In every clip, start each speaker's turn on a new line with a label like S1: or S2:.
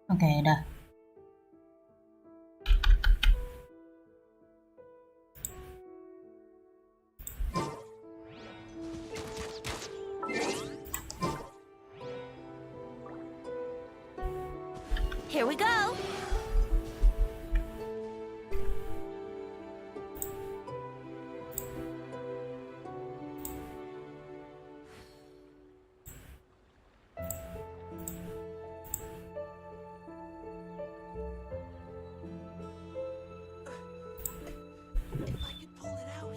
S1: Oke, dah.
S2: Here we go.
S3: I could pull it out.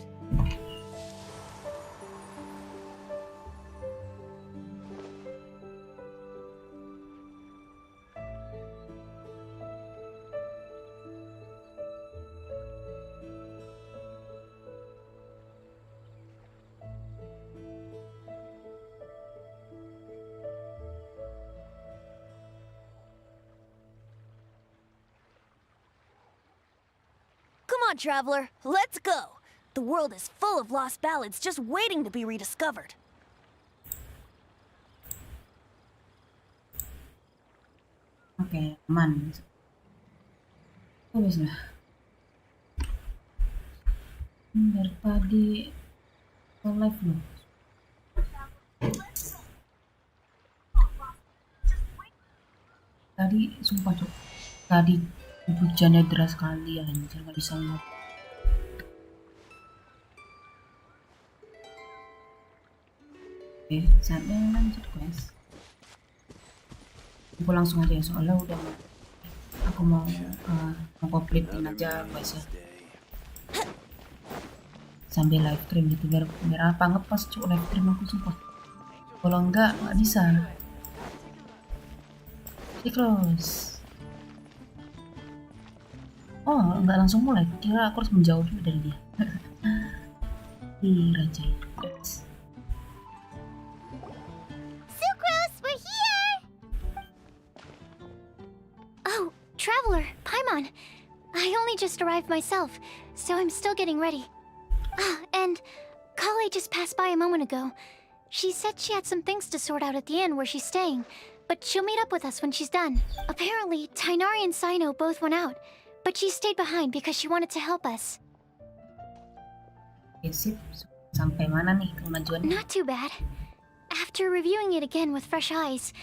S2: Come on, traveler. Let's go. The world is full of lost ballads just waiting to be rediscovered.
S1: Oke, aman. Bagus lah. Dari tadi live loh. Tadi sumpah cok. Tadi hujannya deras sekali anjir, nggak bisa ngeliat. Oke, saatnya lanjut guys. Aku langsung aja ya, soalnya udah aku mau completein aja guys ya, sambil live stream gitu, biar apa ngepas cuk live stream aku sumpah, kalau enggak nggak bisa. Close. Oh nggak langsung mulai, kira aku harus menjauh dulu dari dia. Ih raja.
S4: Traveler, Paimon. I only just arrived myself, so I'm still getting ready. Ah, and Kale just passed by a moment ago. She said she had some things to sort out at the inn where she's staying, but she'll meet up with us when she's done. Apparently, Tainari and Sino both went out, but she stayed behind because she wanted to help us.
S1: Sip, sampai mana nih kemajuan?
S4: Not too bad. After reviewing it again with fresh eyes,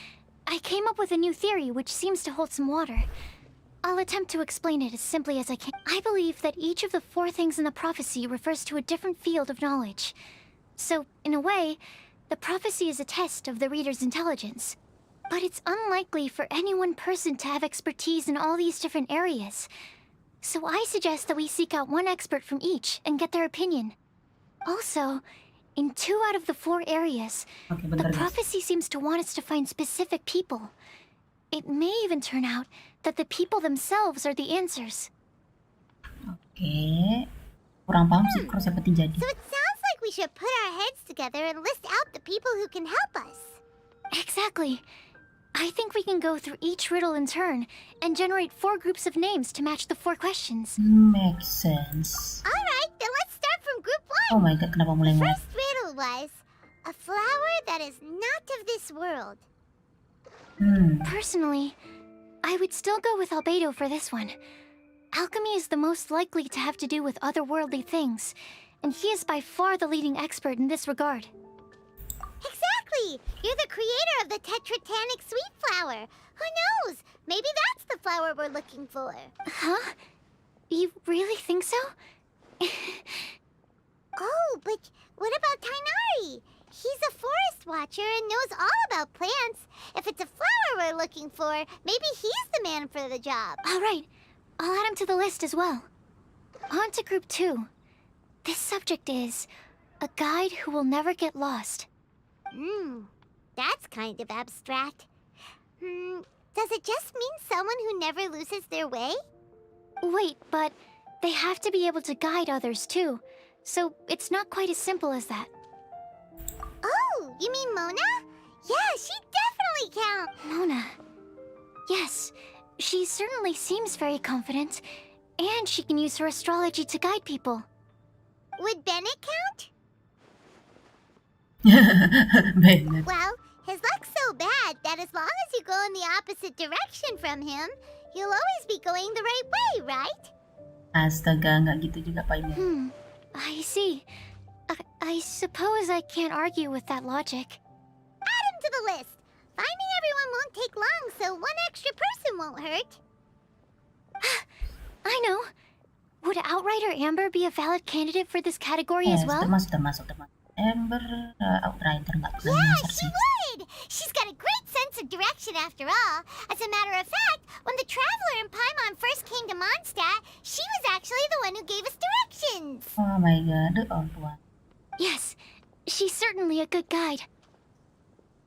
S4: I came up with a new theory which seems to hold some water. I'll attempt to explain it as simply as I can. I believe that each of the 4 things in the prophecy refers to a different field of knowledge. So, in a way, the prophecy is a test of the reader's intelligence. But it's unlikely for any one person to have expertise in all these different areas. So I suggest that we seek out one expert from each and get their opinion. Also, in 2 out of the 4 areas, the prophecy seems to want us to find specific people. It may even turn out that the people themselves are the answers.
S1: Oke, kurang paham sih kalau seperti jadi.
S5: So it sounds like we should put our heads together and list out the people who can help us.
S4: Exactly. I think we can go through each riddle in turn and generate 4 groups of names to match the 4 questions.
S1: Makes sense.
S5: Alright, then let's start from group 1.
S1: Oh my god, kenapa mulai
S5: The
S1: mulai?
S5: first riddle was a flower that is not of this world.
S4: Personally, I would still go with Albedo for this one. Alchemy is the most likely to have to do with otherworldly things, and he is by far the leading expert in this regard.
S5: Exactly! You're the creator of the tetratanic sweet flower. Who knows? Maybe that's the flower we're looking for.
S4: Huh? You really think so?
S5: Oh, but what about Tainari? He's a forest watcher and knows all about plants. If it's a flower we're looking for, maybe he's the man for the job.
S4: All right. I'll add him to the list as well. On to group 2. This subject is a guide who will never get lost.
S5: That's kind of abstract. Does it just mean someone who never loses their way?
S4: Wait, but they have to be able to guide others too. So it's not quite as simple as that.
S5: Oh, you mean Mona? Yeah, she definitely counts.
S4: Mona. Yes, she certainly seems very confident, and she can use her astrology to guide people.
S5: Would Bennett count?
S1: Bennett.
S5: Well, his luck's so bad that as long as you go in the opposite direction from him, you'll always be going the right way, right?
S1: Astaga, nggak gitu juga Pak Ina.
S4: I see. I suppose I can't argue with that logic.
S5: Add him to the list. Finding everyone won't take long, so one extra person won't hurt.
S4: I know. Would Outrider Amber be a valid candidate for this category as well?
S1: termasuk. Amber, Outrider nggak pernah
S5: Yeah,
S1: nyasar
S5: she
S1: sih.
S5: would! She's got a great sense of direction after all. As a matter of fact, when the Traveler and Paimon first came to Mondstadt, she was actually the one who gave us directions.
S1: Oh my god, Tuhan.
S4: Yes, she's certainly a good guide.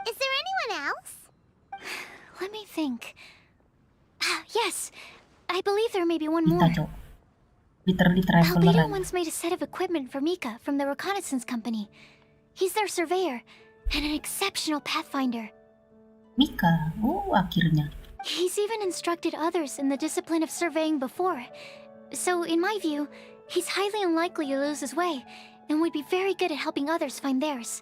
S5: Is there anyone else?
S4: Let me think. Yes, I believe there may be one
S1: Kita,
S4: more.
S1: Cok. Literally traveler
S4: Albedo
S1: aja.
S4: once made a set of equipment for Mika from the reconnaissance company. He's their surveyor and an exceptional pathfinder.
S1: Mika, akhirnya.
S4: He's even instructed others in the discipline of surveying before. So, in my view, he's highly unlikely to lose his way and would be very good at helping others find theirs.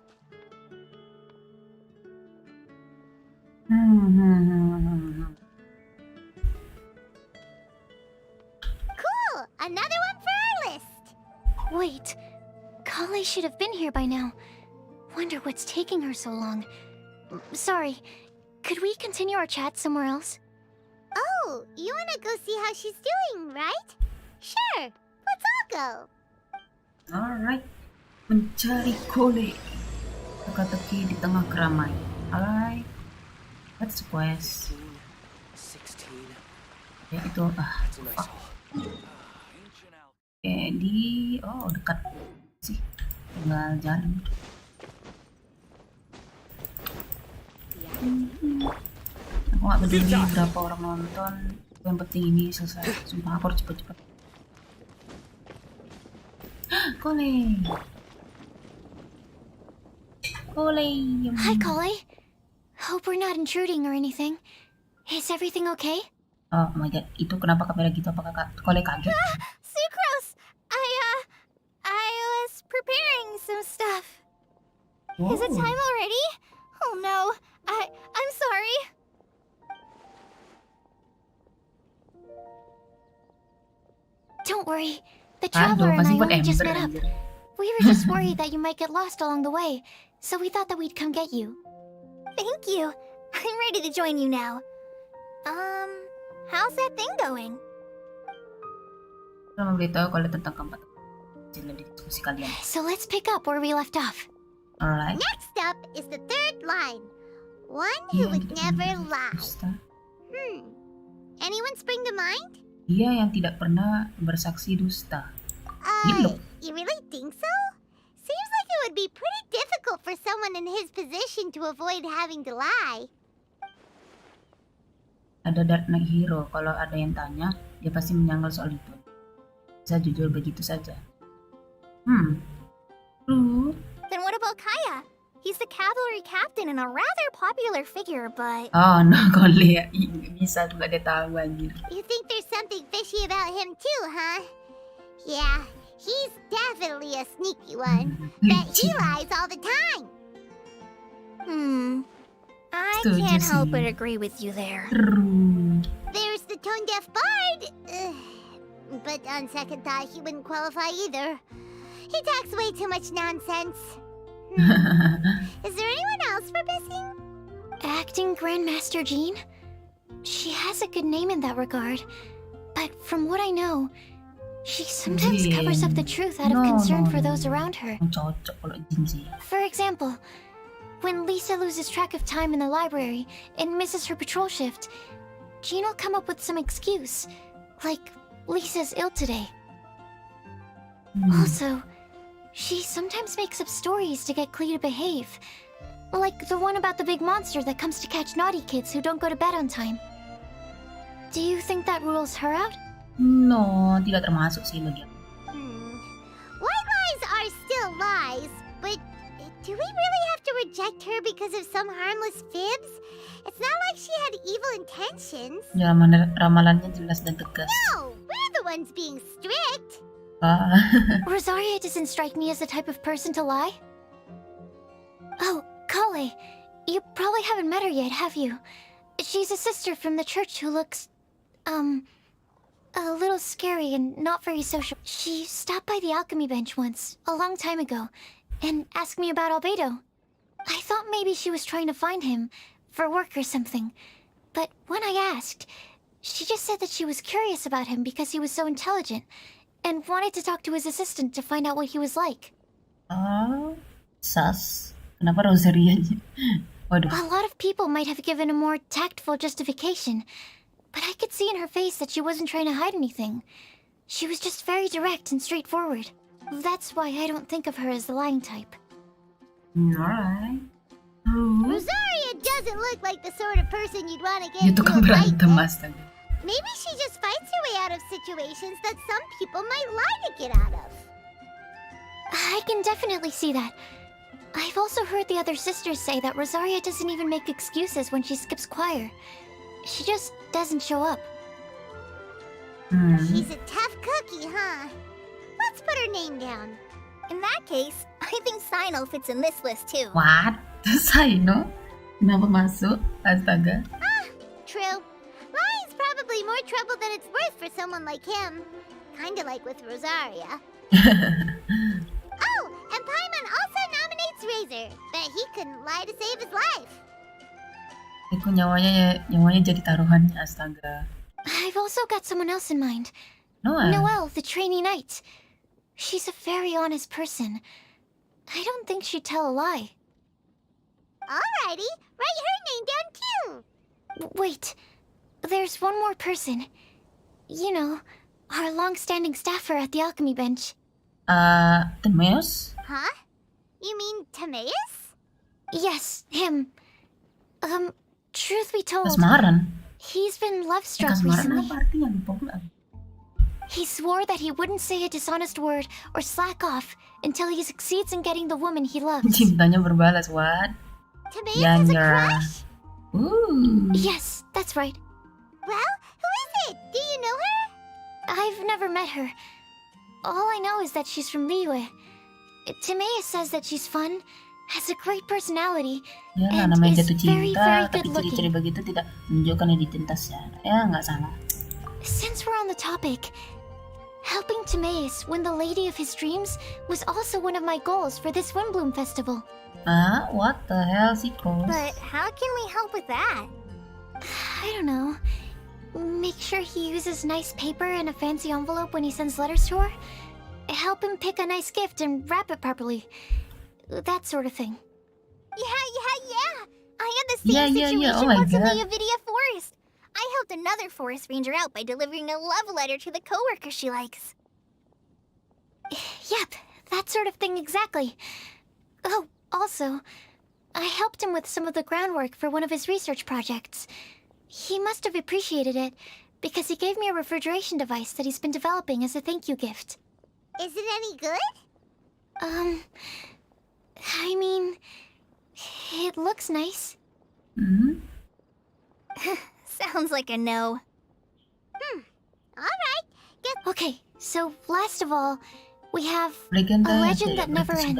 S5: Cool! Another one for our list.
S4: Wait, Kale should have been here by now. Wonder what's taking her so long. Sorry, could we continue our chat somewhere else?
S5: Oh, you wanna go see how she's doing, right? Sure, let's all go.
S1: Alright, mencari Kole. Teka-teki di tengah keramaian. Alright, that's the quest.
S3: 16.
S1: Ya itu,
S3: That's a nice
S1: fuck.
S3: haul.
S1: Dekat sih, tinggal jalan. Aku gak peduli berapa orang nonton, yang penting ini selesai. Sumpah aku harus cepet-cepet. Kole.
S4: Hi, Kale. Hope we're not intruding or anything. Is everything okay?
S1: Oh my god, itu kenapa kamera gitu? Apakah Kole kaget?
S5: Sucrose! I was preparing some stuff. Is it time already? Oh no, I'm sorry.
S4: Don't worry. The Traveler and I only just met up. We were just worried that you might get lost along the way, so we thought that we'd come get you.
S5: Thank you. I'm ready to join you now. How's that thing going?
S1: Saya memberitahu kalau tentang keempat hasil dari diskusi kalian.
S4: So let's pick up where we left off.
S1: Alright.
S5: Next up is the third line. One who would never lie. Anyone spring to mind?
S1: Dia yang tidak pernah bersaksi dusta. Look.
S5: You really think so? Seems like it would be pretty difficult for someone in his position to avoid having to lie.
S1: Ada Dark Knight Hero, kalau ada yang tanya, dia pasti menyangkal soal itu. Saya jujur begitu saja. True.
S5: Then what about Kaya? He's the cavalry captain and a rather popular figure, but...
S1: Oh no, Kole, bisa juga dia tahu anjir.
S5: You think there's something fishy about him too, huh? Yeah, he's definitely a sneaky one. Bet he lies all the time. I
S1: Setuju
S5: can't help
S1: sih.
S5: but agree with you there.
S1: True.
S5: There's the tone-deaf bard. But on second thought, he wouldn't qualify either. He talks way too much nonsense. Is there anyone else we're missing?
S4: Acting Grandmaster Jean? She has a good name in that regard, but from what I know, she sometimes
S1: Jean.
S4: covers up the truth out of concern for those around her.
S1: Cocok kalau Jin sih.
S4: For example, when Lisa loses track of time in the library and misses her patrol shift, Jean will come up with some excuse, like Lisa's ill today. Also, she sometimes makes up stories to get Klee to behave, like the one about the big monster that comes to catch naughty kids who don't go to bed on time. Do you think that rules her out?
S1: No, tidak termasuk sih bagi aku.
S5: White lies are still lies, but do we really have to reject her because of some harmless fibs? It's not like she had evil intentions.
S1: Ya, ramalannya jelas dan tegas.
S5: No, we're the ones being strict.
S4: Rosaria doesn't strike me as the type of person to lie. Oh, Kale, you probably haven't met her yet, have you? She's a sister from the church who looks, a little scary and not very social. She stopped by the alchemy bench once, a long time ago, and asked me about Albedo. I thought maybe she was trying to find him, for work or something. But when I asked, she just said that she was curious about him because he was so intelligent, and wanted to talk to his assistant to find out what he was like.
S1: Oh, sus. Kenapa Rosaria? Waduh.
S4: A lot of people might have given a more tactful justification, but I could see in her face that she wasn't trying to hide anything. She was just very direct and straightforward. That's why I don't think of her as the lying type.
S1: Alright. Oh.
S5: Rosaria doesn't look like the sort of person you'd want to get
S1: Dia
S5: into
S1: tukang
S5: a fight
S1: berantem,
S5: with.
S1: astaga.
S5: Maybe she just fights her way out of situations that some people might lie to get out of.
S4: I can definitely see that. I've also heard the other sisters say that Rosaria doesn't even make excuses when she skips choir. She just doesn't show up.
S5: She's a tough cookie, huh? Let's put her name down.
S2: In that case, I think Sinal fits in this list too.
S1: What? Saino? Kenapa masuk? Astaga.
S5: True. Lying's probably more trouble than it's worth for someone like him. Kinda like with Rosaria. Oh, and Paimon also nominates Razor, but he couldn't lie to save his life.
S1: Itu nyawanya jadi taruhannya, astaga.
S4: I've also got someone else in mind.
S1: Noel.
S4: Noelle, the trainee knight. She's a very honest person. I don't think she'd tell a lie.
S5: Alrighty, write her name down too.
S4: Wait, there's one more person. You know, our long-standing staffer at the alchemy bench.
S1: Temeus?
S5: Huh? You mean Timaeus?
S4: Yes, him. Truth be told,
S1: Kasmaran?
S4: he's been love-struck
S1: Kasmaran
S4: recently.
S1: apa artinya? Lupa pula.
S4: He swore that he wouldn't say a dishonest word or slack off until he succeeds in getting the woman he loves.
S1: Cintanya berbalas, what?
S5: Timaeus has a
S1: Lanjor.
S5: crush?
S1: Ooh.
S4: Yes, that's right.
S5: Well, who is it? Do you know her?
S4: I've never met her. All I know is that she's from Liyue. Timaeus says that she's fun, has a great personality,
S1: Ya,
S4: and
S1: namanya
S4: is
S1: jatuh
S4: very,
S1: cinta,
S4: very
S1: tapi
S4: good
S1: ciri-ciri
S4: looking.
S1: begitu tidak menunjukkan identitas ya. Ya, nggak salah.
S4: Since we're on the topic, helping Timaeus win the lady of his dreams was also one of my goals for this Windblume festival.
S1: What the hell sih, Kos?
S2: But how can we help with that?
S4: I don't know. Make sure he uses nice paper and a fancy envelope when he sends letters to her. Help him pick a nice gift and wrap it properly. That sort of thing.
S2: Yeah. I had the same
S1: Yeah.
S2: situation
S1: Oh my
S2: once in the
S1: God.
S2: Avidia forest. I helped another forest ranger out by delivering a love letter to the coworker she likes.
S4: Yep, that sort of thing exactly. Oh, also, I helped him with some of the groundwork for one of his research projects. He must have appreciated it, because he gave me a refrigeration device that he's been developing as a thank you gift.
S5: Is it any good?
S4: I mean, it looks nice.
S1: Hmm?
S2: Sounds like a no.
S5: Alright.
S4: Okay, so last of all, we have
S1: Legenda
S4: a
S1: yang
S4: legend
S1: tidak
S4: that never ends.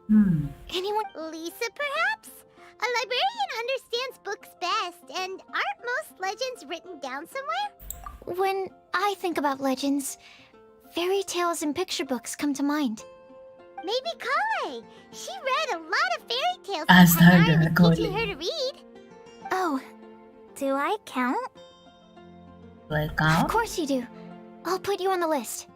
S1: berkesudahan.
S4: Anyone?
S5: Lisa, perhaps? A librarian understands books best, and aren't most legends written down somewhere?
S4: When I think about legends, fairy tales and picture books come to mind.
S5: Maybe Kale. She read a lot of fairy tales
S1: Astaga,
S5: when Tainari was teaching
S1: Kale.
S5: her to read.
S2: Oh, do I count?
S1: Boleh
S4: Of
S1: kau?
S4: course you do. I'll put you on the list.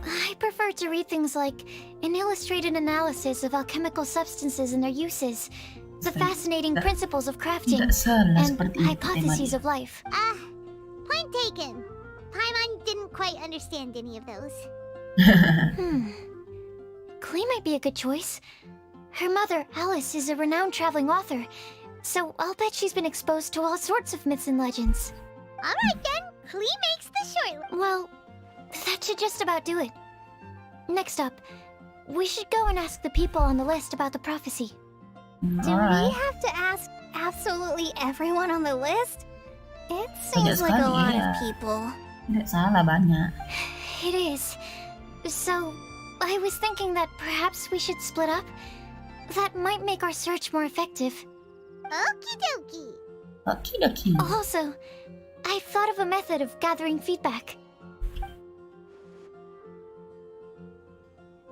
S4: I prefer to read things like an illustrated analysis of alchemical substances and their uses, the fascinating principles of crafting,
S1: Tidak salah
S4: and
S1: seperti itu
S4: hypotheses
S1: temanya.
S4: of life.
S5: Point taken. Paimon didn't quite understand any of those.
S4: Klee might be a good choice. Her mother, Alice, is a renowned traveling author, so I'll bet she's been exposed to all sorts of myths and legends.
S5: Alright then, Klee makes the short list.
S4: Well, that should just about do it. Next up, we should go and ask the people on the list about the prophecy.
S2: Do we
S1: Alright.
S2: have to ask absolutely everyone on the list? It
S1: Banyak
S2: seems like a
S1: sekali,
S2: lot
S1: ya.
S2: of people.
S1: Tidak salah banyak.
S4: It is. So, I was thinking that perhaps we should split up. That might make our search more effective.
S5: Okie dokie.
S1: Okidoki.
S4: Also, I've thought of a method of gathering feedback.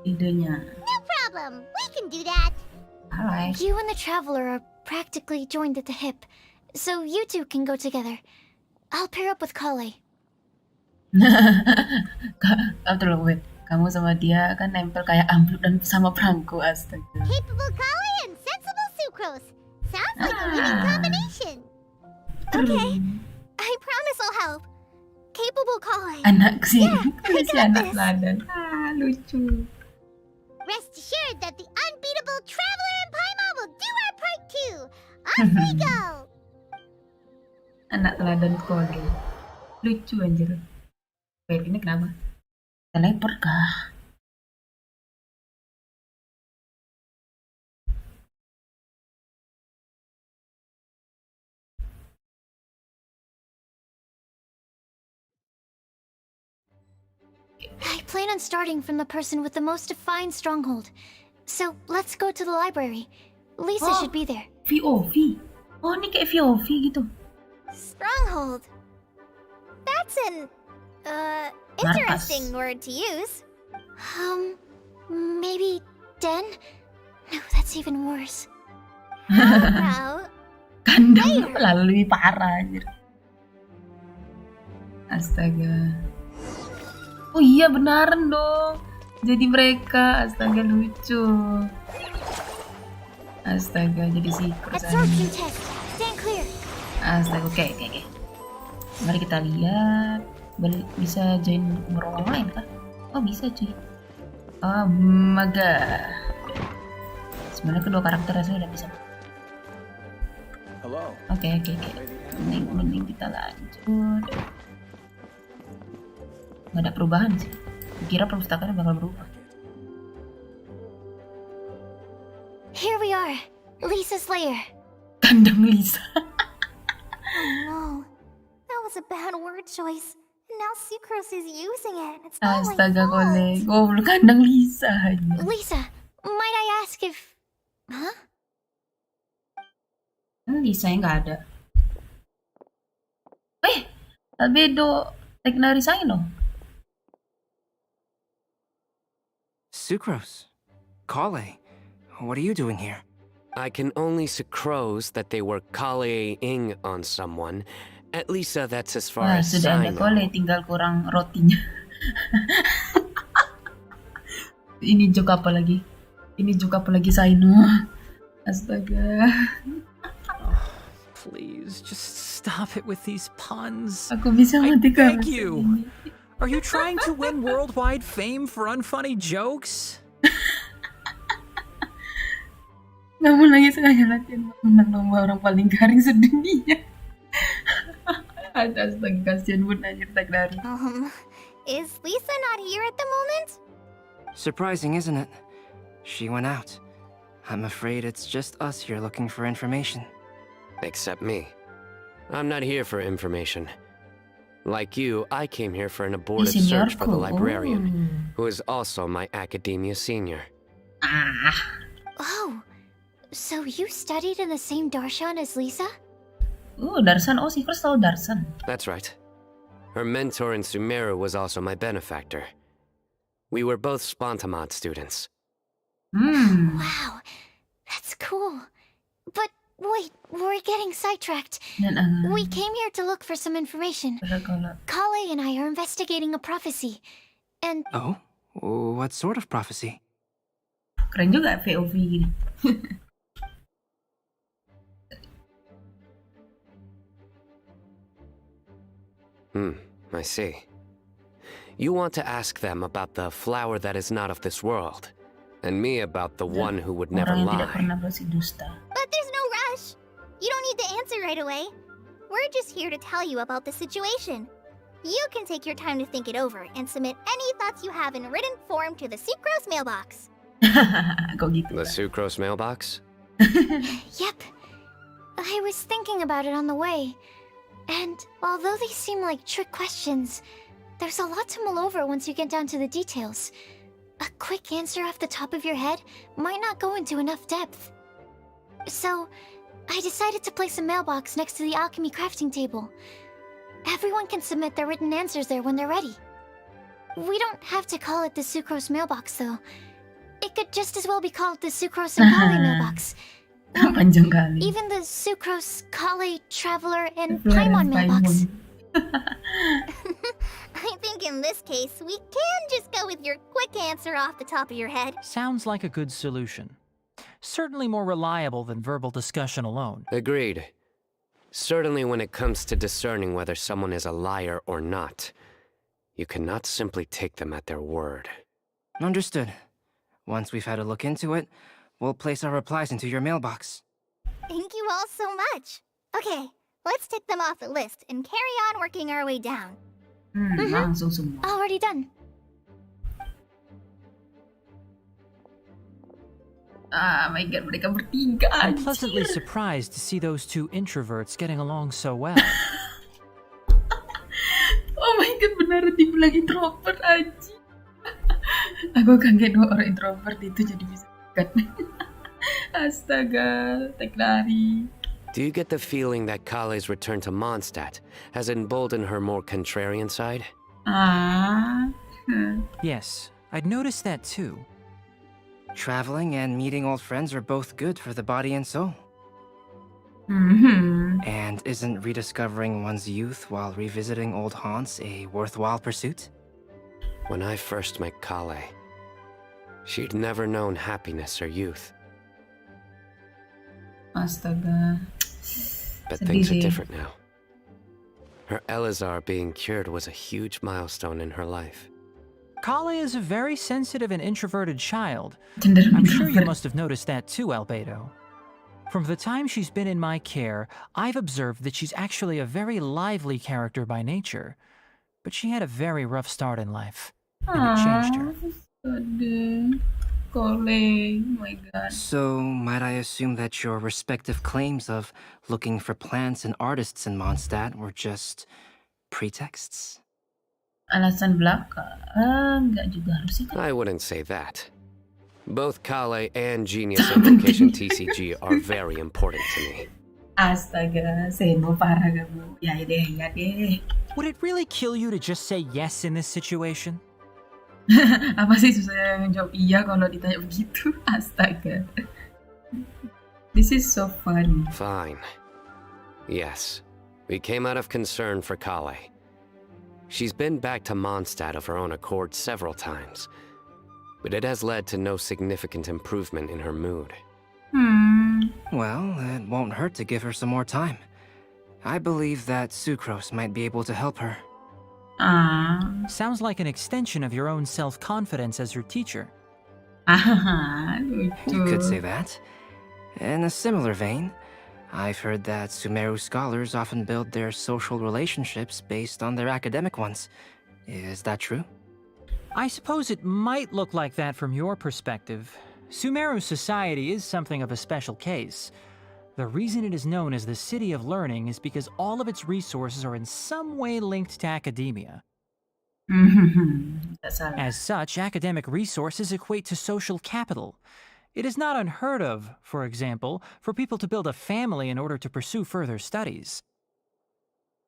S1: Idenya.
S5: No problem. We can do that.
S1: Alright.
S4: You and the Traveler are practically joined at the hip, so you two can go together. I'll pair up with Kale.
S1: Wait. Kamu sama dia kan nempel kayak amplop dan sama perangko, astaga.
S5: Capable Kali and sensible sucrose. Sounds like a winning combination.
S4: Okay, I promise I'll help. Capable Kale.
S1: Anak sih,
S4: I
S1: si
S4: got
S1: anak
S4: this.
S1: ladan. Lucu.
S5: Rest assured that the unbeatable Traveler and Paimon will do our part too. Off we go.
S1: Anak teladan kode. Lucu anjir. Wait, ini kenapa? Teleport kah?
S4: I plan on starting from the person with the most defined stronghold. So let's go to the library. Lisa
S1: Oh.
S4: should be there.
S1: VOV. Oh, ini kayak VOV gitu.
S2: Stronghold. That's an, interesting word to use.
S4: Maybe Den? No, that's even worse.
S2: Now,
S1: Kandang lalu lebih parah anjir. Astaga. Oh iya benaran dong. Jadi mereka, astaga lucu. Astaga, jadi siklus.
S4: Absorption test. Stand clear.
S1: Astaga, oke. Mari kita lihat. Bisa join orang lain kah? Oh bisa cuy. Oh maga. Sebenarnya kedua karakter rasanya udah bisa.
S3: Hello.
S1: Oke. Mending kita lanjut. Nggak ada perubahan sih. Kira perpustakaannya bakal berubah.
S4: Here we are. Lisa's lair.
S1: Kandang Lisa.
S2: no. That was a bad word choice. And now Sucrose is using it. It's not my
S1: Astaga
S2: fault.
S1: kole. Goblok kandang Lisa aja.
S4: Lisa, might I ask if... Huh?
S1: Lisa yang nggak ada. Albedo Teknari Saino.
S6: Sucrose. Kale. What are you doing here?
S7: I can only sucrose that they were Kale-ing on someone. At least that's as far
S1: Wah,
S7: as
S1: sudah
S7: I
S1: ada
S7: know.
S1: kole, tinggal kurang rotinya. Ini joke apa lagi? Saino. Astaga.
S8: Please, just stop it with these puns.
S1: Aku bisa
S8: I
S1: mati karena
S8: beg you.
S1: ini.
S8: Are you trying to win worldwide fame for unfunny jokes?
S1: Kamu lagi sengaja latihan menang lomba orang paling garing sedunia. Astaga, kasihan bun anjir Teknari.
S2: Is Lisa not here at the moment?
S6: Surprising, isn't it? She went out. I'm afraid it's just us here looking for information.
S7: Except me. I'm not here for information. Like you, I came here for an abortive search for the librarian, who is also my academia senior.
S4: Oh, so you studied in the same darshan as Lisa?
S1: Darsan. Oh, sih tahu Darsan.
S7: That's right. Her mentor in Sumeru was also my benefactor. We were both Spontamod students.
S4: Wow, that's cool. But wait, we're getting sidetracked.
S1: Dan
S4: We came here to look for some information.
S1: kalau
S4: Kale and I are investigating a prophecy. And
S6: Oh? What sort of prophecy?
S1: keren juga VOV gini.
S7: I see. You want to ask them about the flower that is not of this world, and me about the one who would never
S1: Orang yang tidak
S7: lie.
S1: pernah berdusta.
S5: But there's no rush. You don't need to answer right away. We're just here to tell you about the situation. You can take your time to think it over and submit any thoughts you have in written form to the Sucrose mailbox.
S1: Kok gitu?
S7: The sucrose mailbox?
S4: yep, I was thinking about it on the way. And although they seem like trick questions, there's a lot to mull over once you get down to the details. A quick answer off the top of your head might not go into enough depth. So, I decided to place a mailbox next to the alchemy crafting table. Everyone can submit their written answers there when they're ready. We don't have to call it the Sucrose mailbox, though. It could just as well be called the Sucrose and Kale mailbox.
S1: Panjang kali.
S4: Even the Sucrose, Kale, Traveler, and Paimon mailbox.
S5: I think in this case, we can just go with your quick answer off the top of your head.
S8: Sounds like a good solution. Certainly more reliable than verbal discussion alone.
S7: Agreed. Certainly when it comes to discerning whether someone is a liar or not, you cannot simply take them at their word.
S6: Understood. Once we've had a look into it, we'll place our replies into your mailbox.
S5: Thank you all so much. Okay, let's tick them off the list and carry on working our way down.
S1: Langsung semua.
S4: Already done.
S1: Ah, my god, mereka bertiga.
S8: I'm
S1: anjir.
S8: pleasantly surprised to see those two introverts getting along so well.
S1: Oh my god, beneran dibilang introvert aja. Aku kaget dua orang introvert itu jadi bisa dekat. Astaga, teklari.
S7: Do you get the feeling that Kale's return to Mondstadt has emboldened her more contrarian side?
S1: Ah.
S8: Yes, I'd noticed that too.
S6: Traveling and meeting old friends are both good for the body and soul. And isn't rediscovering one's youth while revisiting old haunts a worthwhile pursuit?
S7: When I first met Kale, she'd never known happiness or youth.
S1: Astaga.
S7: But
S1: Sedih
S7: things are
S1: sih.
S7: different now. Her Elazar being cured was a huge milestone in her life.
S8: Kale is a very sensitive and introverted child.
S1: Cenderung
S8: I'm sure you
S1: introvert.
S8: must have noticed that too, Albedo. From the time she's been in my care, I've observed that she's actually a very lively character by nature. But she had a very rough start in life, and it changed her.
S1: Sedih. Calling. Oh my god.
S6: So, might I assume that your respective claims of looking for plants and artists in Mondstadt were just pretexts?
S1: Alasan belaka. Enggak juga harus sih kan.
S7: I wouldn't say that. Both Kale and Genius Invocation TCG are very important to me.
S1: Astaga, Seno parah kamu. Ya deh, ya deh.
S8: Would it really kill you to just say yes in this situation?
S1: Apa sih susah menjawab iya kalau ditanya begitu? Astaga. This is so fun.
S7: Fine. Yes, we came out of concern for Kale. She's been back to Mondstadt of her own accord several times, but it has led to no significant improvement in her mood.
S6: Well, it won't hurt to give her some more time. I believe that Sucrose might be able to help her.
S1: Ah.
S8: Sounds like an extension of your own self-confidence as her teacher.
S1: Ah, lucu.
S6: You could say that. In a similar vein, I've heard that Sumeru scholars often build their social relationships based on their academic ones. Is that true?
S8: I suppose it might look like that from your perspective. Sumeru society is something of a special case. The reason it is known as the City of Learning is because all of its resources are in some way linked to academia.
S1: Tak salah.
S8: As such, academic resources equate to social capital. It is not unheard of, for example, for people to build a family in order to pursue further studies.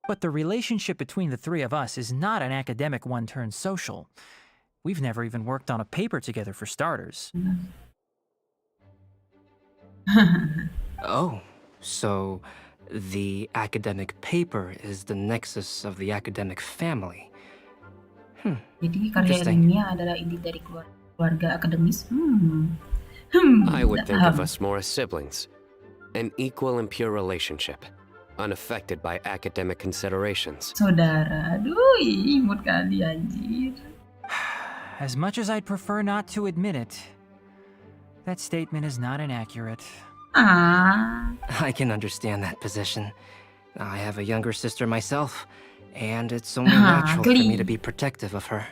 S8: But the relationship between the three of us is not an academic one turned social. We've never even worked on a paper together for starters.
S6: Oh, so the academic paper is the nexus of the academic family.
S1: Jadi karya
S6: Interesting.
S1: ilmiah adalah inti dari keluarga akademis.
S7: I would think
S1: paham.
S7: of us more as siblings. An equal and pure relationship, unaffected by academic considerations.
S1: Saudara. Aduh, imut kali anjir.
S8: As much as I'd prefer not to admit it, that statement is not inaccurate.
S1: Ah.
S6: I can understand that position. I have a younger sister myself, and it's only natural for me to be protective of her.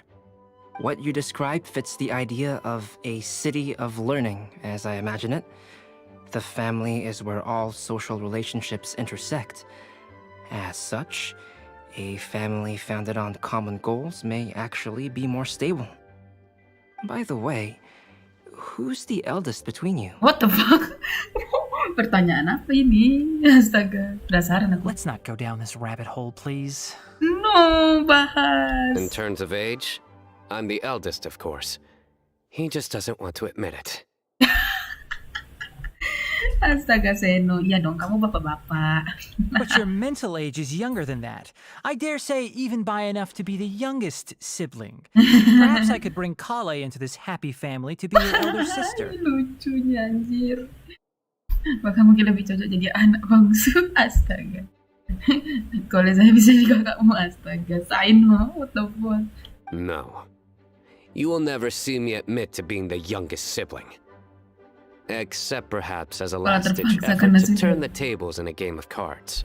S6: What you describe fits the idea of a city of learning, as I imagine it. The family is where all social relationships intersect. As such, a family founded on common goals may actually be more stable. By the way, who's the eldest between you?
S1: What the fuck? Pertanyaan apa ini? Astaga, penasaran aku.
S8: Let's not go down this rabbit hole, please.
S1: No, bahas.
S7: In terms of age, I'm the eldest, of course. He just doesn't want to admit it.
S1: Astaga, Seno. Iya dong, kamu bapak-bapak.
S8: But your mental age is younger than that. I dare say even by enough to be the youngest sibling. Perhaps I could bring Kale into this happy family to be your elder sister.
S1: Lucunya, anjir. Bahkan mungkin lebih cocok jadi anak bangsu. Astaga. Kalau saya bisa jadi kakakmu, astaga. Saino, what the fuck?
S7: No. You will never see me admit to being the youngest sibling. Except perhaps as a last-ditch effort to turn the tables in a game of cards.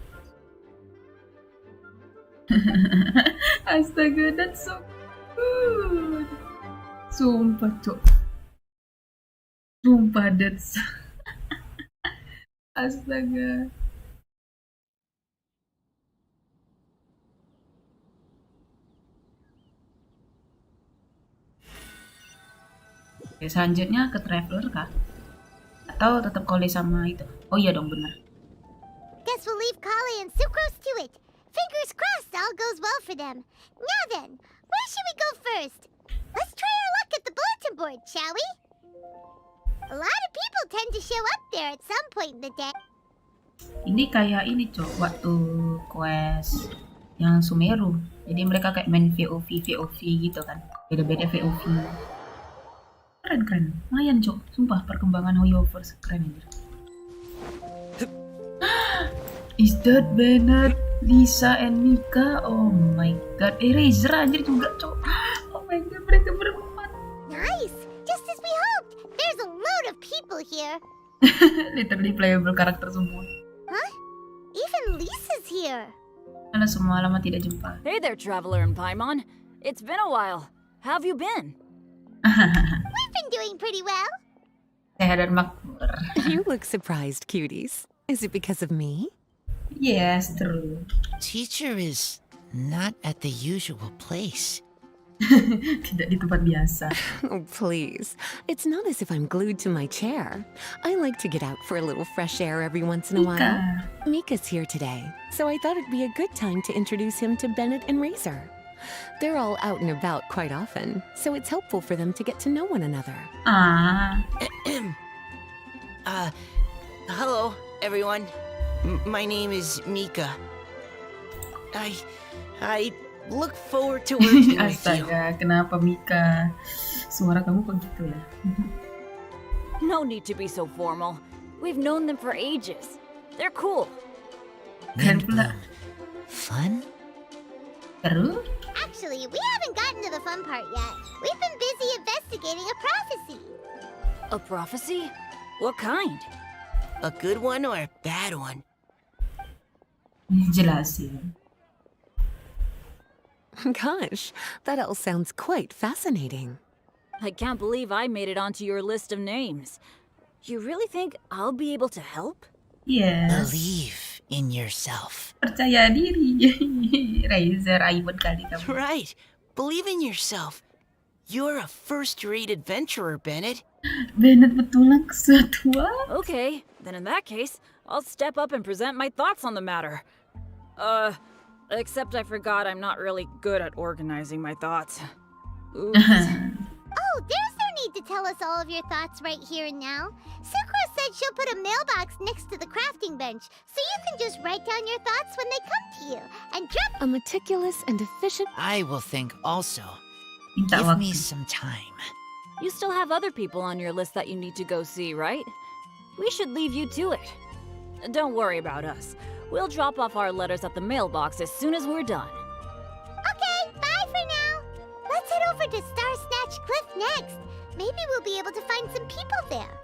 S1: Astaga, that's so good. Sumpah, cok. Sumpah, that's... Astaga. Oke, selanjutnya ke Traveler kah? Atau tetap Kole sama itu? Oh iya dong, bener.
S5: Guess we'll leave Kale and Sucrose to it. Fingers crossed all goes well for them. Now then, where should we go first? Let's try our luck at the bulletin board, shall we? A lot of people tend to show up there at some point in the day.
S1: Ini kayak ini, cok, waktu quest yang Sumeru. Jadi mereka kayak main VOV gitu kan. Beda-beda VOV. Keren. Lumayan, cok. Sumpah, perkembangan Hoyoverse keren aja. Is that Bennett, Lisa, and Mika? Oh my god. Eraser anjir juga, cok. Oh my god, mereka berempat.
S5: Nice! Just as we hoped! There's a load of people here.
S1: Literally playable karakter semua.
S5: Huh? Even Lisa's here.
S1: Karena semua lama tidak jumpa.
S2: Hey there, Traveler and Paimon. It's been a while. How have you been?
S5: We've been doing pretty well.
S1: Sehat dan makmur.
S9: You look surprised, cuties. Is it because of me?
S1: Yes, true.
S3: Teacher is not at the usual place.
S1: Tidak di tempat biasa.
S9: Oh, please. It's not as if I'm glued to my chair. I like to get out for a little fresh air every once in a while. Mika's here today, so I thought it'd be a good time to introduce him to Bennett and Razor. They're all out and about quite often, so it's helpful for them to get to know one another.
S1: Ah.
S3: Hello, everyone. My name is Mika. I look forward to working with you.
S1: Astaga, kenapa Mika? Suara kamu kok gitu ya?
S2: No need to be so formal. We've known them for ages. They're cool.
S3: Windblume. Fun?
S1: Terus?
S5: Actually, we haven't gotten to the fun part yet. We've been busy investigating a prophecy.
S2: A prophecy? What kind?
S3: A good one or a bad one?
S1: Jelasin.
S9: Gosh, that all sounds quite fascinating.
S2: I can't believe I made it onto your list of names. You really think I'll be able to help?
S1: Yes.
S3: Believe in yourself.
S1: Percaya diri. Razor, aibon kali kamu.
S3: Right. Believe in yourself. You're a first-rate adventurer, Bennett.
S1: Bennett betulan kesatua?
S2: Okay, then in that case, I'll step up and present my thoughts on the matter. Except I forgot I'm not really good at organizing my thoughts. Oops.
S5: Oh, there's no need to tell us all of your thoughts right here and now. Sucrose said she'll put a mailbox next to the crafting bench, so you can just write down your thoughts when they come to you, and drop...
S9: A meticulous and efficient...
S3: I will think also.
S1: Minta
S3: Give me
S1: waktu.
S3: some time.
S2: You still have other people on your list that you need to go see, right? We should leave you to it. Don't worry about us. We'll drop off our letters at the mailbox as soon as we're done.
S5: Okay, bye for now. Let's head over to Star Snatch Cliff next. Maybe we'll be able to find some people there.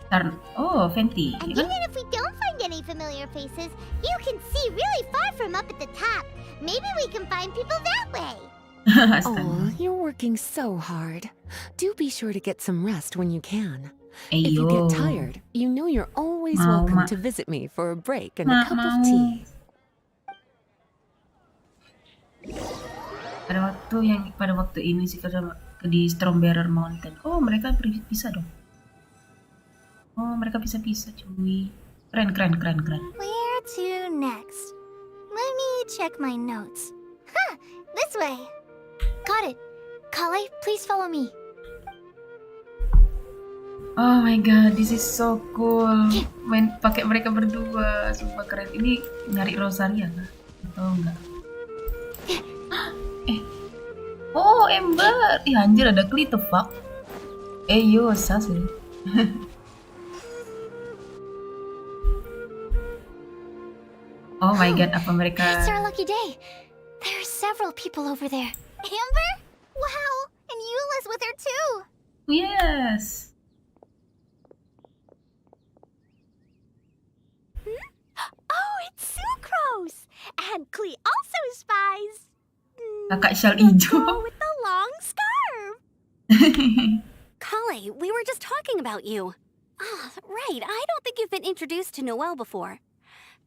S1: Oh, Fenty.
S5: And even if we don't find any familiar faces, you can see really far from up at the top. Maybe we can find people that way.
S9: Oh, you're working so hard. Do be sure to get some rest when you can. If you get tired, you know you're always welcome to visit me for a break and a cup of tea.
S1: Pada waktu ini sih karena di Strawberry Mountain. Oh, mereka bisa dong. Oh, mereka bisa cuy. Keren.
S5: Where to next? Let me check my notes. Huh, this way.
S4: Got it. Kale, please follow me.
S1: Oh my god, this is so cool. Main pakai mereka berdua, sumpah keren. Ini nyari Rosaria kah? Atau enggak? Oh, Ember. Ih anjir ada Klee, the fuck. Yo, sas sih. Oh my god, apa mereka?
S4: It's our lucky day. There are several people over there.
S5: Amber? Wow, and Eula's with her too.
S1: Yes.
S5: Oh, it's Sucrose! And Klee also spies.
S1: Kakak Shell hijau.
S5: With the long scarf.
S10: Kale, we were just talking about you. Ah, right. I don't think you've been introduced to Noelle before.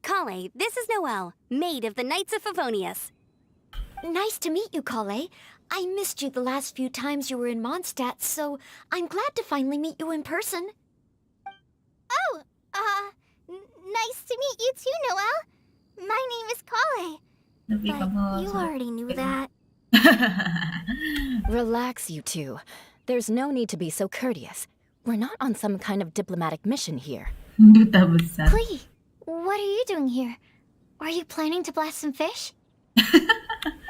S10: Kale, this is Noelle, maid of the Knights of Favonius.
S4: Nice to meet you, Kale. I missed you the last few times you were in Mondstadt, so I'm glad to finally meet you in person.
S5: Oh, nice to meet you too, Noelle. My name is Kale. But you already knew that.
S11: Relax, you two. There's no need to be so courteous. We're not on some kind of diplomatic mission here.
S1: Duta besar.
S4: Klee, what are you doing here? Are you planning to blast some fish?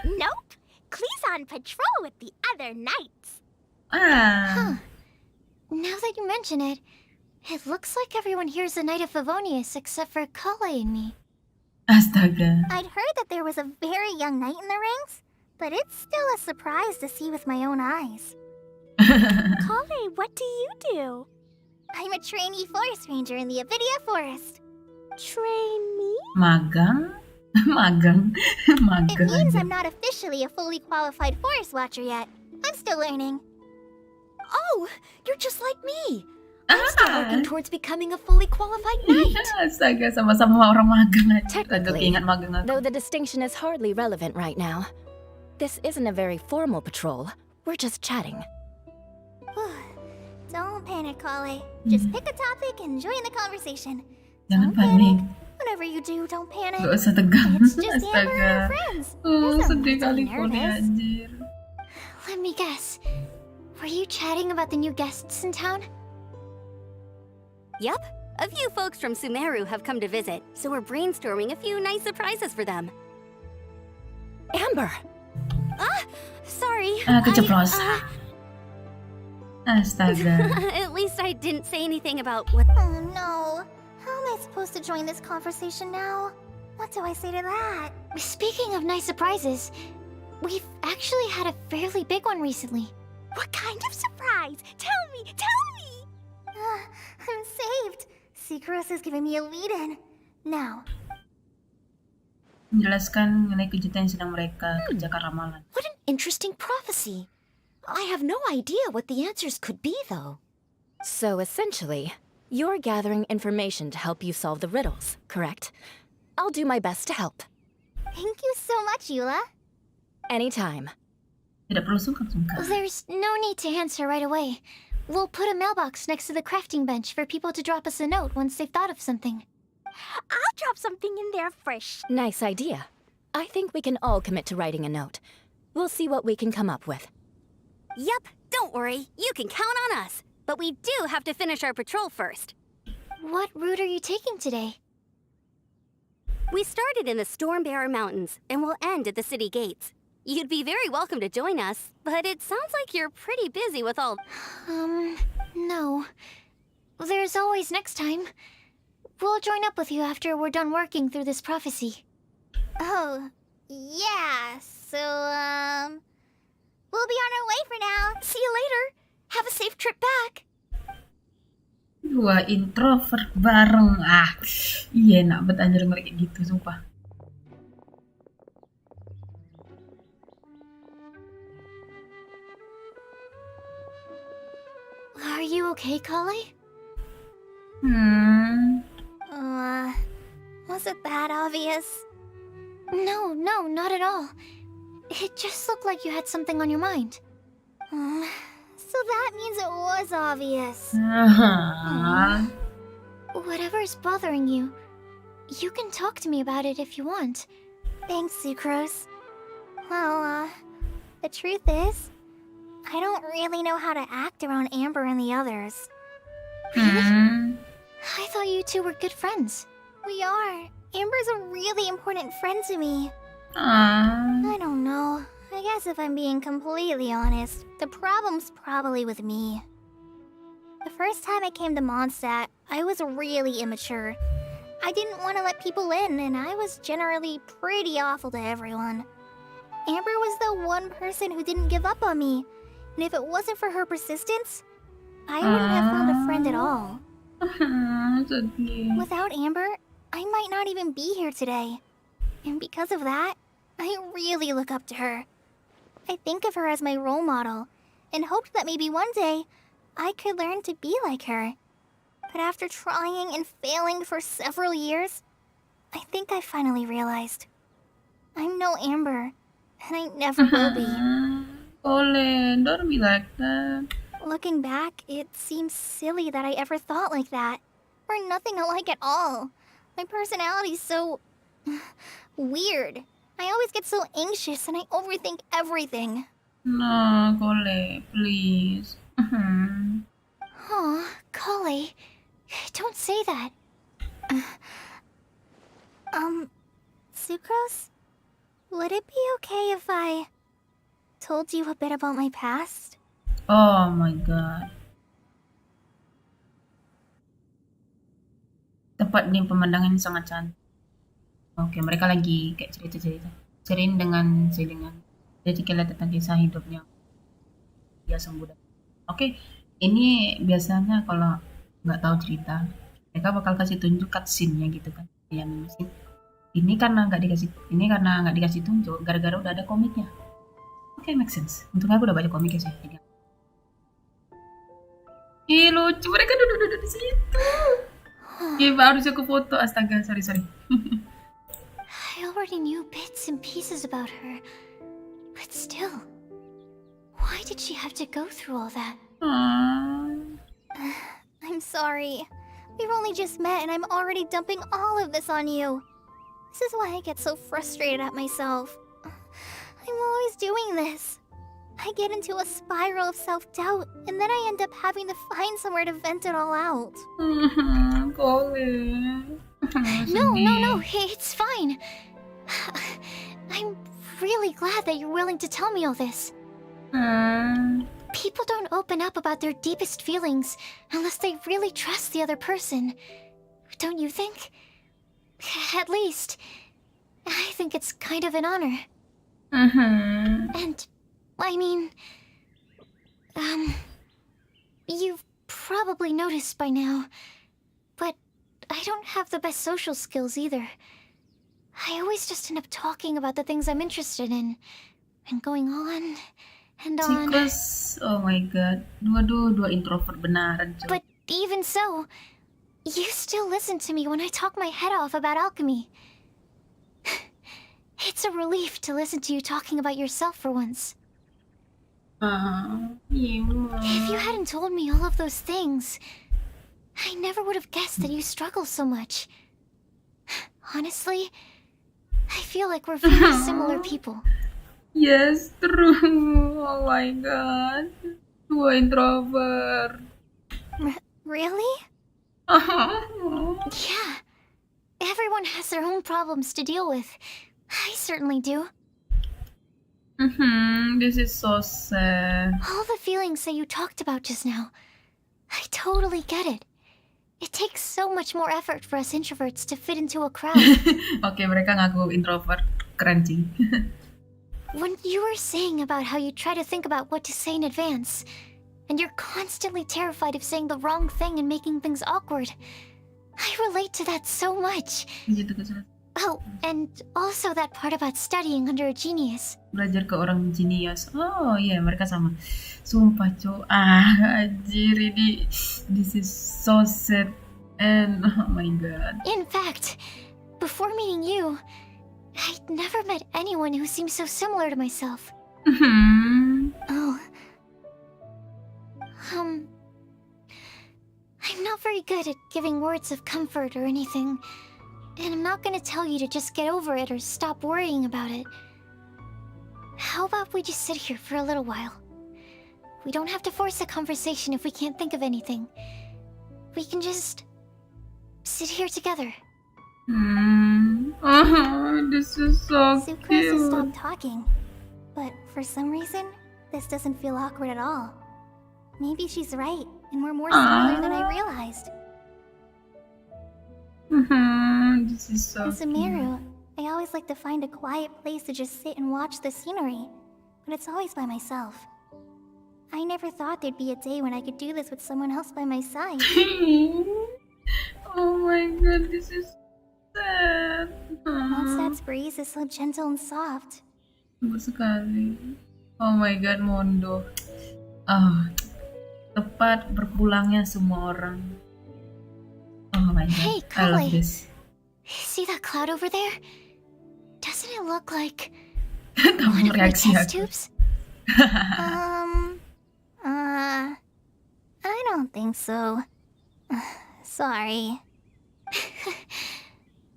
S5: Nope. Klee's on patrol with the other knights.
S1: Ah.
S4: Now that you mention it, it looks like everyone here is a Knight of Favonius except for Kale and me.
S1: Astaga.
S5: I'd heard that there was a very young knight in the ranks, but it's still a surprise to see with my own eyes. Kale, what do you do? I'm a trainee forest ranger in the Avidia Forest. Trainee?
S1: Magang? Magang?
S5: It means I'm not officially a fully qualified forest watcher yet. I'm still learning.
S11: Oh, you're just like me. I'm still working towards becoming a fully qualified knight.
S1: Astaga, sama-sama orang magang aja.
S11: Technically,
S1: Keingat magang aku.
S11: though the distinction is hardly relevant right now. This isn't a very formal patrol. We're just chatting.
S5: Don't panic, Kale. Just pick a topic and join the conversation.
S1: Jangan
S5: Don't panic.
S1: panik.
S5: Whatever you do, don't panic.
S1: Gak usah tegang.
S5: It's just Amber and her
S1: Astaga.
S5: friends.
S1: Oh,
S5: There's no
S1: sedih
S5: need to
S1: kali
S5: be
S1: Kone
S5: nervous.
S1: anjir.
S4: Let me guess. Were you chatting about the new guests in town?
S10: Yep. A few folks from Sumeru have come to visit, so we're brainstorming a few nice surprises for them.
S11: Amber!
S10: Sorry.
S1: Keceplosan. Astaga.
S10: At least I didn't say anything about what...
S5: Oh no. How am I supposed to join this conversation now? What do I say to that?
S4: Speaking of nice surprises, we've actually had a fairly big one recently.
S5: What kind of surprise? Tell me! I'm saved. Secros is giving me a lead-in. Now.
S1: Menjelaskan mengenai kejutan yang sedang mereka kerjakan ramalan.
S11: What an interesting prophecy. I have no idea what the answers could be, though. So essentially, you're gathering information to help you solve the riddles, correct? I'll do my best to help.
S5: Thank you so much, Eula.
S11: Anytime.
S1: Tidak perlu sungkan-sungkan.
S4: There's no need to answer right away. We'll put a mailbox next to the crafting bench for people to drop us a note once they've thought of something.
S5: I'll drop something in there fresh.
S11: Nice idea. I think we can all commit to writing a note. We'll see what we can come up with.
S10: Yep, don't worry. You can count on us. But we do have to finish our patrol first.
S4: What route are you taking today?
S10: We started in the Stormbearer Mountains, and we'll end at the city gates. You'd be very welcome to join us, but it sounds like you're pretty busy with all...
S4: No. There's always next time. We'll join up with you after we're done working through this prophecy.
S5: Oh, yeah. So, we'll be on our way for now.
S4: See you later. Have a safe trip back.
S1: Dua introvert bareng. Iya enak banget anjir ngeliat kayak gitu, sumpah.
S4: Are you okay, Kale?
S5: Was it that obvious?
S4: No, not at all. It just looked like you had something on your mind.
S5: So that means it was obvious.
S4: Whatever's bothering you, you can talk to me about it if you want.
S5: Thanks, Sucrose. Well, the truth is, I don't really know how to act around Amber and the others.
S4: Really? I thought you two were good friends.
S5: We are. Amber's a really important friend to me.
S1: Ah.
S5: I don't know. I guess if I'm being completely honest, the problem's probably with me. The first time I came to Mondstadt, I was really immature. I didn't want to let people in, and I was generally pretty awful to everyone. Amber was the one person who didn't give up on me, and if it wasn't for her persistence, I wouldn't have found a friend at all.
S1: Sedih.
S5: Without Amber, I might not even be here today. And because of that, I really look up to her. I think of her as my role model, and hoped that maybe one day I could learn to be like her. But after trying and failing for several years, I think I finally realized I'm no Amber, and I never will be.
S1: Colin, don't be like that.
S5: Looking back, it seems silly that I ever thought like that. We're nothing alike at all. My personality's so weird. I always get so anxious and I overthink everything.
S1: No, Colin, please.
S4: Aw, Kale, don't say that.
S5: Sucrose? Would it be okay if I told you a bit about my past?
S1: Oh my god. Tempat nih pemandangan sangat cantik. Oke, mereka lagi kayak cerita-cerita. Sering dengan jadi kita tentang kisah hidupnya. Dia sembuh. Oke, ini biasanya kalau nggak tahu cerita, mereka bakal kasih tunjuk cutscene-nya gitu kan. Yang ini karena nggak dikasih tunjuk, gara-gara udah ada komiknya. Oke, make sense. Untungnya aku udah baca komiknya sih. Jadi... Ih, lucu. Mereka duduk-duduk di situ. Iya, harusnya aku foto. Astaga, sorry.
S4: I already knew bits and pieces about her, but still, why did she have to go through all that?
S5: I'm sorry. We've only just met and I'm already dumping all of this on you. This is why I get so frustrated at myself. I'm always doing this. I get into a spiral of self-doubt, and then I end up having to find somewhere to vent it all out.
S1: Colin.
S4: No, it's fine. I'm really glad that you're willing to tell me all this. People don't open up about their deepest feelings unless they really trust the other person. Don't you think? At least, I think it's kind of an honor. And, I mean, you've probably noticed by now, but I don't have the best social skills either. I always just end up talking about the things I'm interested in, and going on and on.
S1: Because, oh my god, dua introvert beneran.
S4: But even so, you still listen to me when I talk my head off about alchemy. It's a relief to listen to you talking about yourself for once. If you hadn't told me all of those things, I never would have guessed that you struggle so much. Honestly, I feel like we're very similar people.
S1: Yes, true. Oh my god. Dua introvert.
S5: Really?
S4: Yeah. Everyone has their own problems to deal with. I certainly do.
S1: This is so sad.
S4: All the feelings that you talked about just now, I totally get it. It takes so much more effort for us introverts to fit into a crowd.
S1: Oke, mereka ngaku introvert. Keren sih.
S4: When you were saying about how you try to think about what to say in advance, and you're constantly terrified of saying the wrong thing and making things awkward, I relate to that so much. Oh, and also that part about studying under a genius.
S1: Belajar ke orang genius. Oh iya, mereka sama. Sumpah, Cok. Anjir, ini this is so sad. And oh my god.
S4: In fact, before meeting you, I'd never met anyone who seemed so similar to myself. Oh. I'm not very good at giving words of comfort or anything. And I'm not gonna tell you to just get over it or stop worrying about it. How about we just sit here for a little while? We don't have to force a conversation if we can't think of anything. We can just sit here together.
S1: This is so
S5: Sucrose has
S1: cute.
S5: stopped talking. But for some reason, this doesn't feel awkward at all. Maybe she's right, and we're more similar than I realized.
S1: This is so
S5: As a
S1: cute.
S5: Meru, I always like to find a quiet place to just sit and watch the scenery, but it's always by myself. I never thought there'd be a day when I could do this with someone else by my side.
S1: Oh my god, this is sad.
S5: Mondstadt's breeze is so gentle and soft.
S1: Lembut sekali. Oh my god, Mondo. Tepat berpulangnya semua orang. Oh my god,
S4: Hey,
S1: I love
S4: Kale.
S1: this.
S4: See that cloud over there? Doesn't it look like
S1: Kamu
S4: one of my
S1: reaksi
S4: test
S1: aku.
S4: tubes?
S5: I don't think so. Sorry.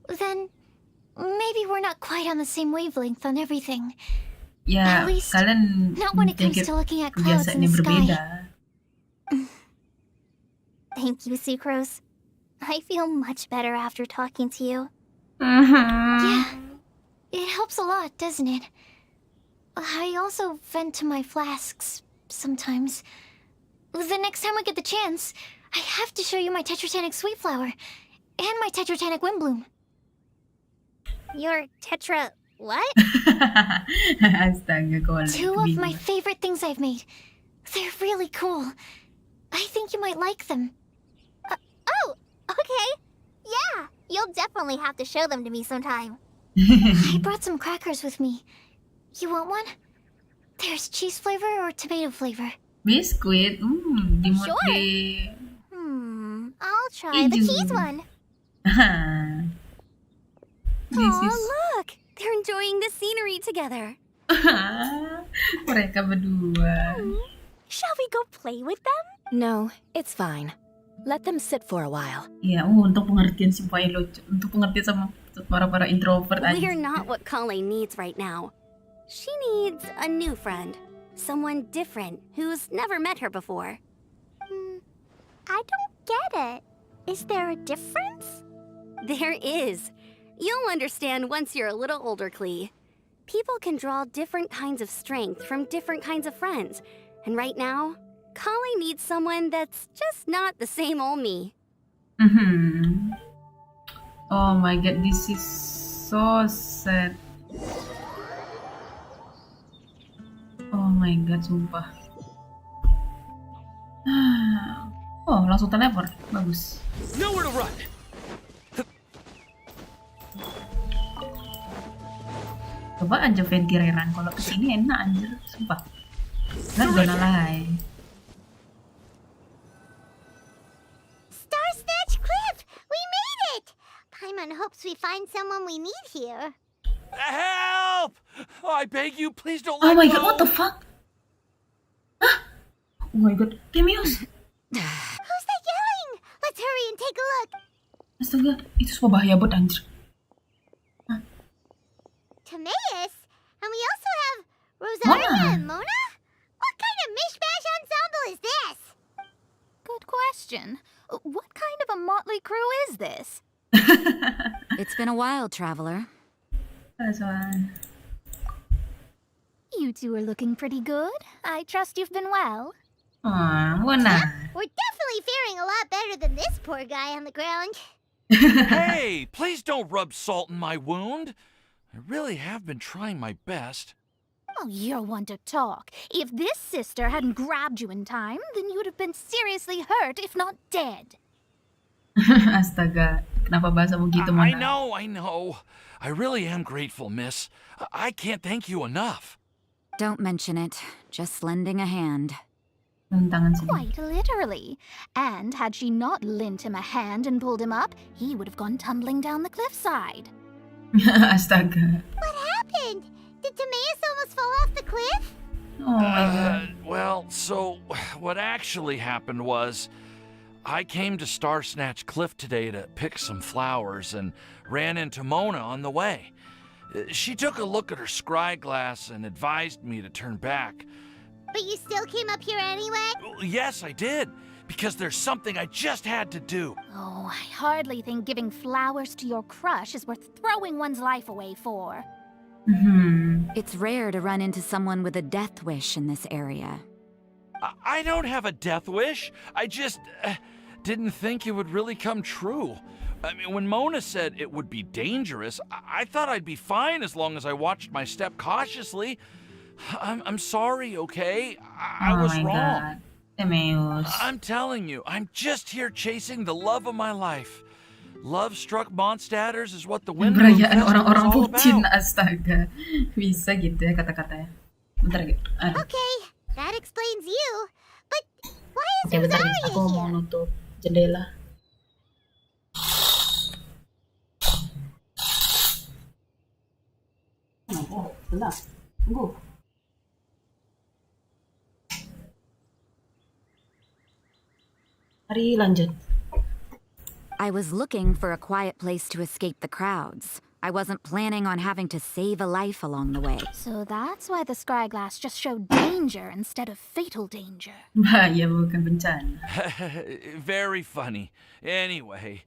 S4: Then maybe we're not quite on the same wavelength on everything.
S1: Ya,
S4: At least
S1: kalian
S4: not when it comes
S1: pikir
S4: to looking at clouds in
S1: kebiasaannya
S4: the
S1: berbeda.
S4: sky.
S5: Thank you, Sucrose. I feel much better after talking to you.
S4: Yeah, it helps a lot, doesn't it? I also vent to my flasks sometimes. The next time we get the chance, I have to show you my Tetratanic Sweet Flower and my Tetratanic Windblume.
S5: Your Tetra... what?
S1: Astaga, kau
S4: Two of my favorite things I've made. They're really cool. I think you might like them.
S5: Oh, okay. Yeah, you'll definitely have to show them to me sometime.
S4: I brought some crackers with me. You want one? There's cheese flavor or tomato flavor.
S1: Biskuit, dimut
S5: Sure.
S1: di.
S5: I'll try the
S1: Ew.
S5: cheese one.
S1: This
S10: Aw,
S1: is
S10: look! They're enjoying the scenery together.
S1: mereka berdua.
S10: Shall we go play with them?
S11: No, it's fine. Let them sit for a while.
S1: Ya, untuk pengertian si Pilot, untuk pengertian sama para introvert aja.
S10: We're not what Colleen needs right now. She needs a new friend. Someone different who's never met her before.
S5: I don't get it. Is there a difference?
S10: There is. You'll understand once you're a little older, Klee. People can draw different kinds of strength from different kinds of friends. And right now, Colleen needs someone that's just not the same old me.
S1: Oh my god, this is so sad. Oh my god, sumpah. Oh, langsung teleport. Bagus.
S12: Nowhere to run.
S1: Coba aja Ventireran kalau kesini enak anjir, sumpah. Not gonna lie.
S5: Star Snatch Cliff! We made it! Paimon hopes we find someone we need here.
S12: Help! I beg you, please don't
S1: Oh
S12: let
S1: my
S12: go.
S1: god, what the fuck? Hah? Oh my god, Temios!
S5: Who's that yelling? Let's hurry and take a look.
S1: Astaga, itu semua bahaya banget anjir.
S5: Timaeus? And we also have Rosaria
S1: Mona.
S5: and Mona? What kind of mishmash ensemble is this?
S13: Good question. What kind of a motley crew is this?
S2: It's been a while, traveler.
S1: That's why.
S13: You two are looking pretty good. I trust you've been well.
S1: Mona.
S5: We're definitely faring a lot better than this poor guy on the ground.
S12: Hey, please don't rub salt in my wound. I really have been trying my best.
S13: Oh, you're one to talk. If this sister hadn't grabbed you in time, then you'd have been seriously hurt, if not dead.
S1: Astaga, kenapa bahasamu gitu, Mona?
S12: I know. I really am grateful, miss. I can't thank you enough.
S2: Don't mention it. Just lending a hand.
S1: Tangan sini.
S13: Quite literally. And had she not lent him a hand and pulled him up, he would have gone tumbling down the cliffside.
S1: Astaga.
S5: What happened? Did Timaeus almost fall off the cliff?
S1: Oh my god.
S12: Well, so what actually happened was I came to Star Snatch Cliff today to pick some flowers and ran into Mona on the way. She took a look at her scry glass and advised me to turn back.
S5: But you still came up here anyway?
S12: Yes, I did, because there's something I just had to do.
S13: Oh, I hardly think giving flowers to your crush is worth throwing one's life away for.
S2: It's rare to run into someone with a death wish in this area.
S12: I don't have a death wish. I just didn't think it would really come true. I mean, when Mona said it would be dangerous, I thought I'd be fine as long as I watched my step cautiously. I'm sorry, okay? I was wrong.
S1: God. Timaeus.
S12: I'm telling you, I'm just here chasing the love of my life. Love-struck Mondstadters is what the Windblume
S1: Perayaan
S12: Festival
S1: orang-orang
S12: is all
S1: bucin,
S12: about.
S1: astaga. Bisa gitu ya kata-katanya. Bentar, aduh.
S5: Okay, that explains you. But why is
S1: Oke, bentar,
S5: Rosaria
S1: aku mau
S5: here?
S1: nutup jendela. Oh, bentar. Tunggu. Mari lanjut.
S2: I was looking for a quiet place to escape the crowds. I wasn't planning on having to save a life along the way.
S13: So that's why the scry glass just showed danger instead of fatal danger.
S1: Bahaya bukan bencana.
S12: Very funny. Anyway,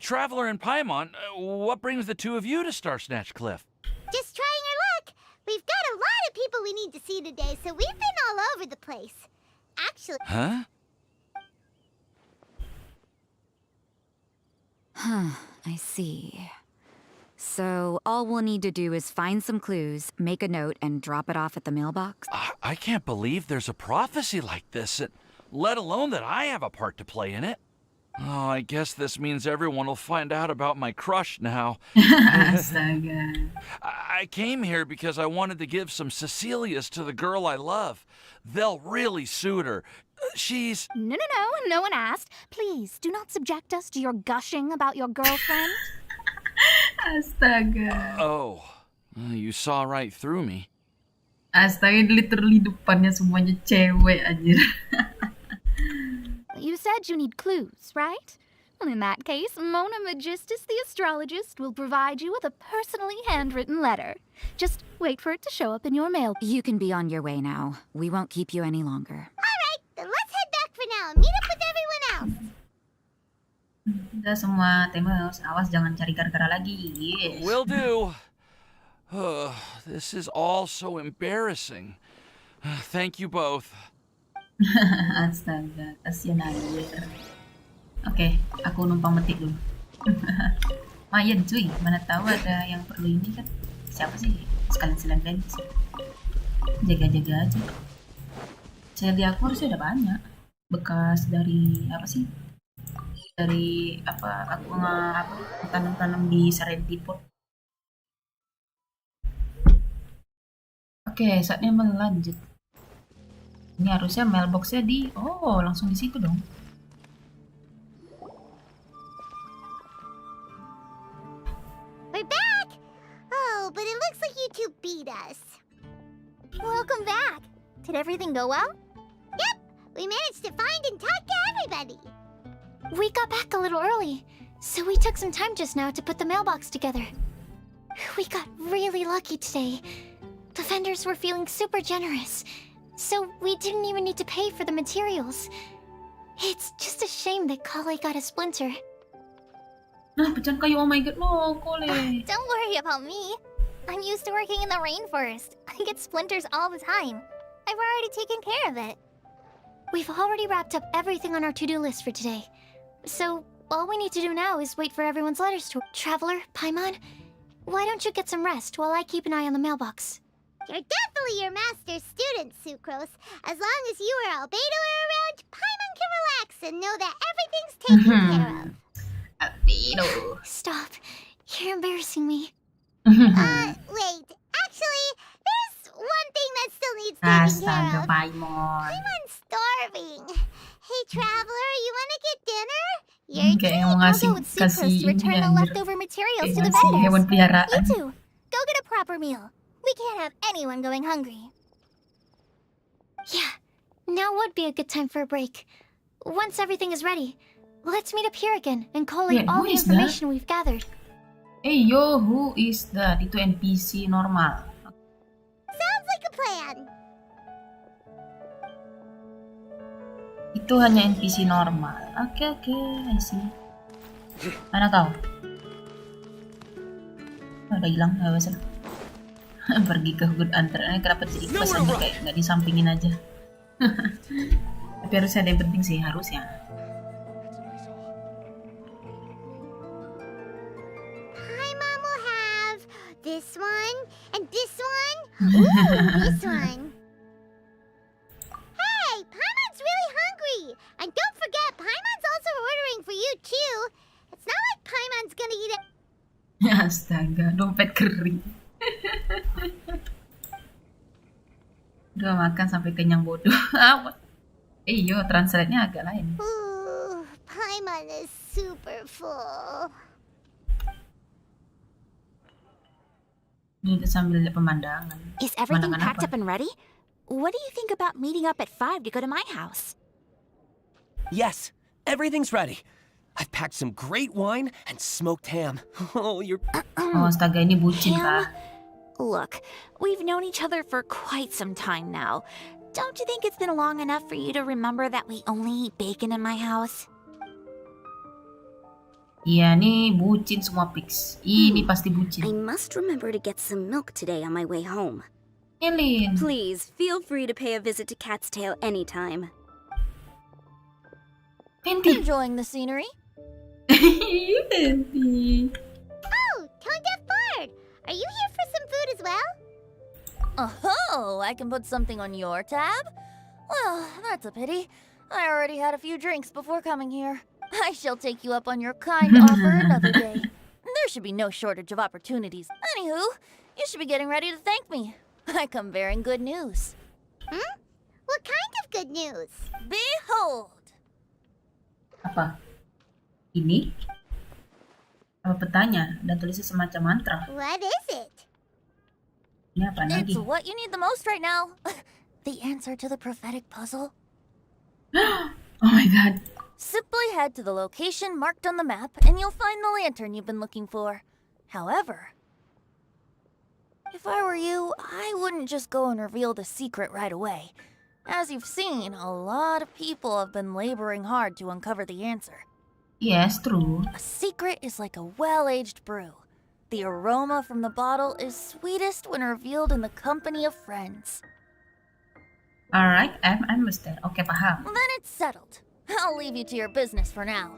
S12: Traveler and Paimon, what brings the two of you to Star Snatch Cliff?
S5: Just trying our luck. We've got a lot of people we need to see today, so we've been all over the place. Actually...
S12: Huh?
S2: I see. So all we'll need to do is find some clues, make a note, and drop it off at the mailbox?
S12: I can't believe there's a prophecy like this, let alone that I have a part to play in it. Oh, I guess this means everyone will find out about my crush now.
S1: Astaga.
S12: I came here because I wanted to give some Cecilias to the girl I love. They'll really suit her. She's...
S13: No one asked. Please, do not subject us to your gushing about your girlfriend.
S1: Astaga.
S12: Oh, you saw right through me.
S1: Astaga, literally depannya semuanya cewek aja.
S13: You said you need clues, right? Well, in that case, Mona Magistus the astrologist will provide you with a personally handwritten letter. Just wait for it to show up in your mail.
S2: You can be on your way now. We won't keep you any longer.
S5: Alright, then let's head back for now and meet up with everyone else.
S1: Udah semua, Timaeus. Awas jangan cari gara-gara lagi. Yes.
S12: Will do. This is all so embarrassing. Thank you both.
S1: Astaga, kasihan aja. Oke, aku numpang metik dulu. Mayan cuy, mana tahu ada yang perlu ini kan. Siapa sih? Sekalian bensin. Jaga-jaga aja. Saya di aku harusnya ada banyak. Bekas dari apa sih? Dari apa aku tanam-tanam di Serenity Pot. Oke, saatnya melanjut. Ini harusnya mailboxnya di... Oh, langsung di situ dong.
S5: We're back! Oh, but it looks like you two beat us. Welcome back. Did everything go well? Yep, we managed to find and talk to everybody.
S4: We got back a little early, so we took some time just now to put the mailbox together. We got really lucky today. The vendors were feeling super generous, so we didn't even need to pay for the materials. It's just a shame that Kale got a splinter.
S1: Nah, pecahan kayu, oh my god, no, Kole.
S5: Don't worry about me. I'm used to working in the rainforest. I get splinters all the time. I've already taken care of it.
S4: We've already wrapped up everything on our to-do list for today. So, all we need to do now is wait for everyone's letters to... Traveler, Paimon, why don't you get some rest while I keep an eye on the mailbox?
S5: You're definitely your master's student, Sucrose. As long as you or Albedo are around, Paimon can relax and know that everything's taken care of.
S1: Albedo.
S4: Stop. You're embarrassing me.
S5: Wait. Actually, there's one thing that still needs taking care of.
S1: Paimon.
S5: Paimon's starving. Hey, Traveler, you wanna get dinner? You're a
S1: Kayak
S5: kid.
S1: mau
S5: I'll
S1: ngasih
S5: go with sucrose
S1: kasih
S5: to return
S1: ini
S5: the
S1: anjir.
S5: leftover materials
S1: Kayak
S5: to the
S1: ngasih hewan
S5: vendors.
S1: peliharaan.
S5: You two, go get a proper meal. We can't have anyone going hungry.
S4: Yeah, now would be a good time for a break. Once everything is ready, let's meet up here again and collate
S1: Wait,
S4: all
S1: who
S4: the
S1: is that?
S4: information we've gathered.
S1: Hey yo, who is that? Itu NPC normal.
S5: Sounds like a plan.
S1: Itu hanya NPC normal. Oke, I see. Mana kau? Oh, udah hilang, nggak usah. Pergi ke Good Hunter. Kenapa jadi pesannya kayak nggak disampingin aja? Tapi harusnya ada yang penting sih, harusnya.
S5: Hi, Mom will have this one and this one. Ooh, this one. Hey, Paimon's really hungry. And don't forget, Paimon's also ordering for you too. It's not like Paimon's gonna eat it.
S1: Astaga, dompet kering. Udah makan sampai kenyang bodoh. Apa? Yo, translate-nya agak lain.
S5: Ooh, Paimon is super full.
S1: Ini sambil lihat pemandangan.
S11: Is everything
S1: Pemandangan
S11: packed
S1: apa?
S11: up and ready? What do you think about meeting up at 5 to go to my house?
S14: Yes, everything's ready. I've packed some great wine and smoked ham. Oh, you're...
S1: Oh, astaga, ini bucin, Kak.
S11: Look, we've known each other for quite some time now. Don't you think it's been long enough for you to remember that we only eat bacon in my house?
S1: Iya, nih bucin semua Pix. Ini pasti bucin.
S10: I must remember to get some milk today on my way home.
S1: Elin.
S10: Please, feel free to pay a visit to Cat's Tail anytime.
S2: Enjoying the scenery?
S1: Fenty.
S5: Oh, Tone Deaf Bard! Are you here for some food as well?
S2: Oh, I can put something on your tab? Well, that's a pity. I already had a few drinks before coming here. I shall take you up on your kind offer another day. There should be no shortage of opportunities. Anywho, you should be getting ready to thank me. I come bearing good news.
S5: Hmm? What kind of good news?
S2: Behold!
S1: Apa? Ini? Apa petanya? Dan tulisnya semacam mantra.
S5: What is it?
S1: Ini apa lagi?
S2: It's what you need the most right now. The answer to the prophetic puzzle.
S1: Oh my god.
S2: Simply head to the location marked on the map and you'll find the lantern you've been looking for. However, if I were you, I wouldn't just go and reveal the secret right away. As you've seen, a lot of people have been laboring hard to uncover the answer.
S1: Yes, true.
S2: A secret is like a well-aged brew. The aroma from the bottle is sweetest when revealed in the company of friends.
S1: Alright, I understand. Oke, paham.
S2: Then it's settled. I'll leave you to your business for now.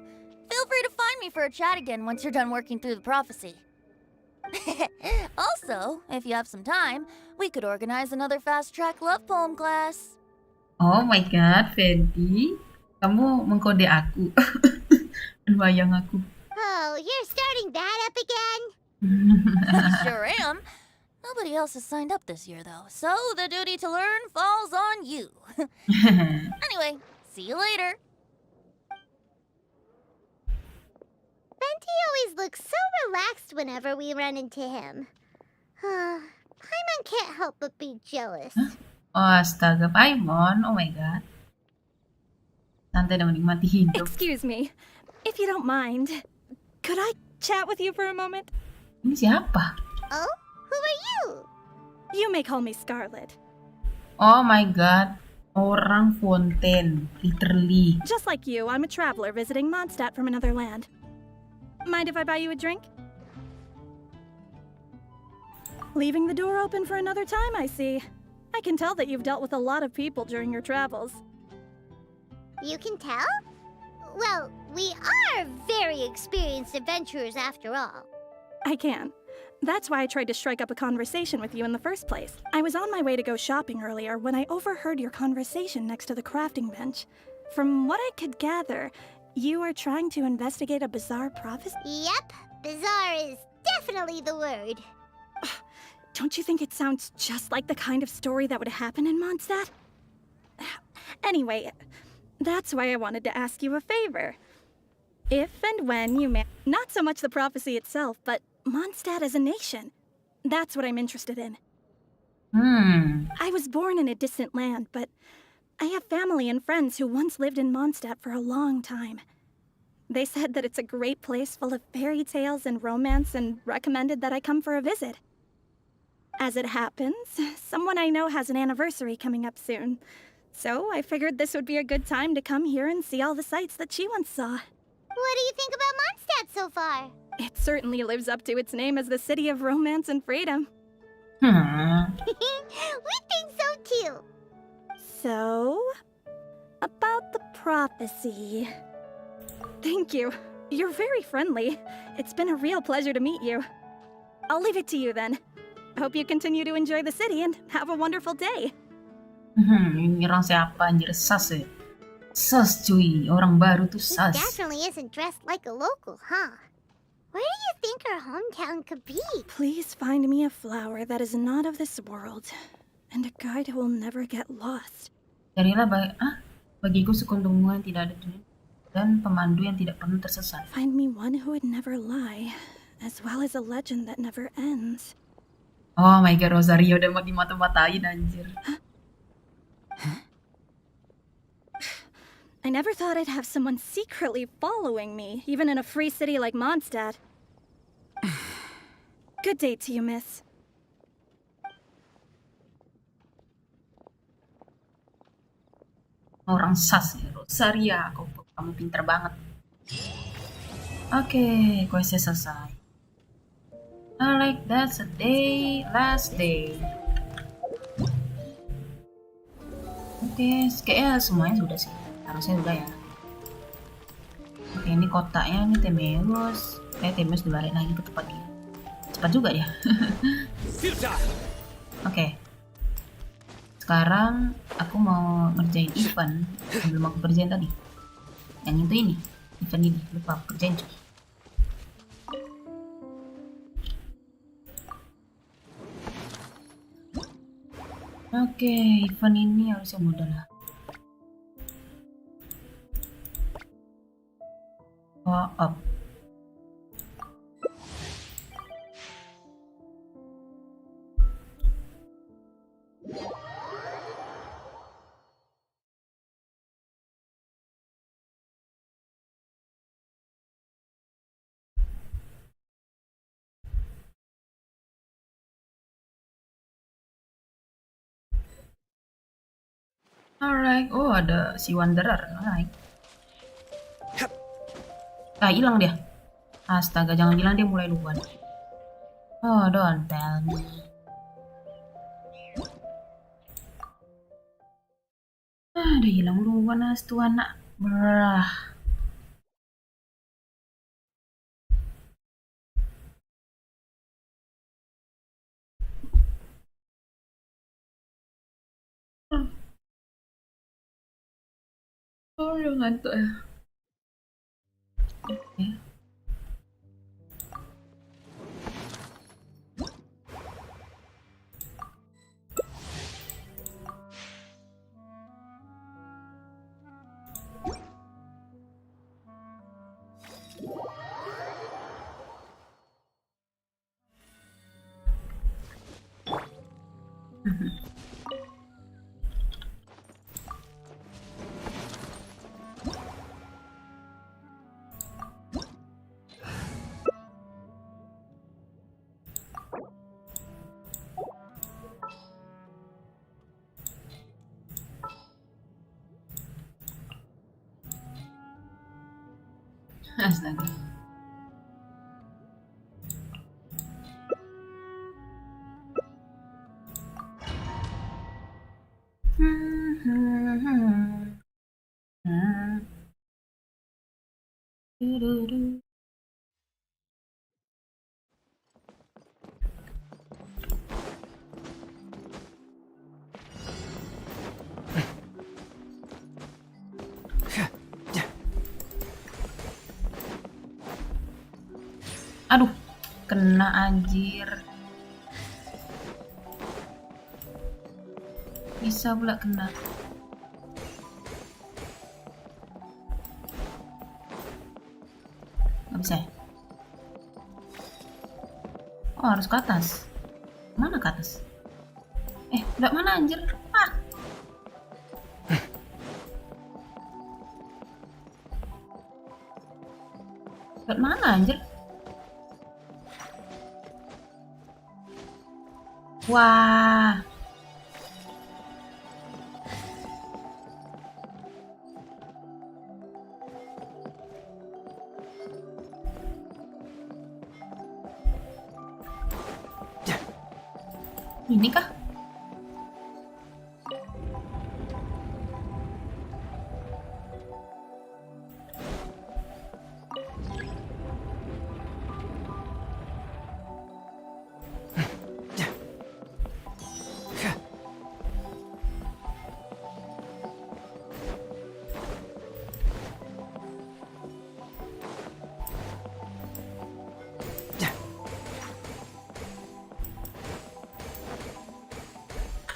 S2: Feel free to find me for a chat again once you're done working through the prophecy. Also, if you have some time, we could organize another fast-track love poem class.
S1: Oh my god, Fenty. Kamu mengkode aku. Bayang aku.
S5: Oh, you're starting that up again?
S2: I sure am. Nobody else has signed up this year, though, so the duty to learn falls on you. Anyway, see you later.
S5: Venti always looks so relaxed whenever we run into him. Paimon can't help but be jealous.
S1: Oh, astaga, Paimon. Oh my god. Santai dan menikmati hidup.
S15: Excuse me, if you don't mind, could I chat with you for a moment?
S1: Ini siapa?
S5: Oh, who are you?
S15: You may call me Scarlet.
S1: Oh my god. Orang Fontaine, literally.
S15: Just like you, I'm a traveler visiting Mondstadt from another land. Mind if I buy you a drink? Leaving the door open for another time, I see. I can tell that you've dealt with a lot of people during your travels.
S5: You can tell? Well, we are very experienced adventurers after all.
S15: I can. That's why I tried to strike up a conversation with you in the first place. I was on my way to go shopping earlier when I overheard your conversation next to the crafting bench. From what I could gather, you are trying to investigate a bizarre prophecy?
S5: Yep, bizarre is definitely the word.
S15: Don't you think it sounds just like the kind of story that would happen in Mondstadt? Anyway, that's why I wanted to ask you a favor. If and when you not so much the prophecy itself, but Mondstadt as a nation. That's what I'm interested in. I was born in a distant land, but I have family and friends who once lived in Mondstadt for a long time. They said that it's a great place full of fairy tales and romance and recommended that I come for a visit. As it happens, someone I know has an anniversary coming up soon. So I figured this would be a good time to come here and see all the sights that she once saw.
S5: What do you think about Mondstadt so far?
S15: It certainly lives up to its name as the city of romance and freedom.
S5: We think so too.
S15: So, about the prophecy. Thank you. You're very friendly. It's been a real pleasure to meet you. I'll leave it to you then. Hope you continue to enjoy the city and have a wonderful day.
S1: Nyerang siapa anjir? Sas ya? Sas cuy, orang baru tuh
S5: He
S1: sas.
S5: definitely isn't dressed like a local, huh? Where do you think our hometown could be?
S15: Please find me a flower that is not of this world, and a guide who will never get lost.
S1: Carilah bagiku sekuntum yang tidak ada dunia dan pemandu yang tidak pernah tersesat.
S15: Find me one who would never lie, as well as a legend that never ends.
S1: Oh my god, Rosario udah mau dimata-matain anjir.
S15: I never thought I'd have someone secretly following me, even in a free city like Mondstadt. Good day to you, miss.
S1: Orang sas ya, Rosaria. Kamu pinter banget. Oke, questnya selesai. Alright, that's a day, last day. Oke, kayaknya semuanya sudah sih. Harusnya udah ya. Oke, ini kotaknya, ini Temeus. Temeus dibalik lagi ke tempat dia. Cepat juga dia. Oke. Sekarang aku mau ngerjain event yang belum aku kerjain tadi. Yang itu ini. Event ini. Lupa aku kerjain cuy. Oke, event ini harusnya mudah lah. Up. Alright, oh ada si Wanderer. Alright. Hilang dia. Astaga, jangan bilang dia mulai duluan. Oh, don't tell me. Udah hilang duluan tuh anak. Berah. Oh, udah ngantuk ya. Oke. Astaga. Aduh, kena anjir. Bisa pula kena. Nggak bisa ya? Oh, harus ke atas. Mana ke atas? Udah mana anjir? Ah! Udah mana anjir? Wah. Ini kah?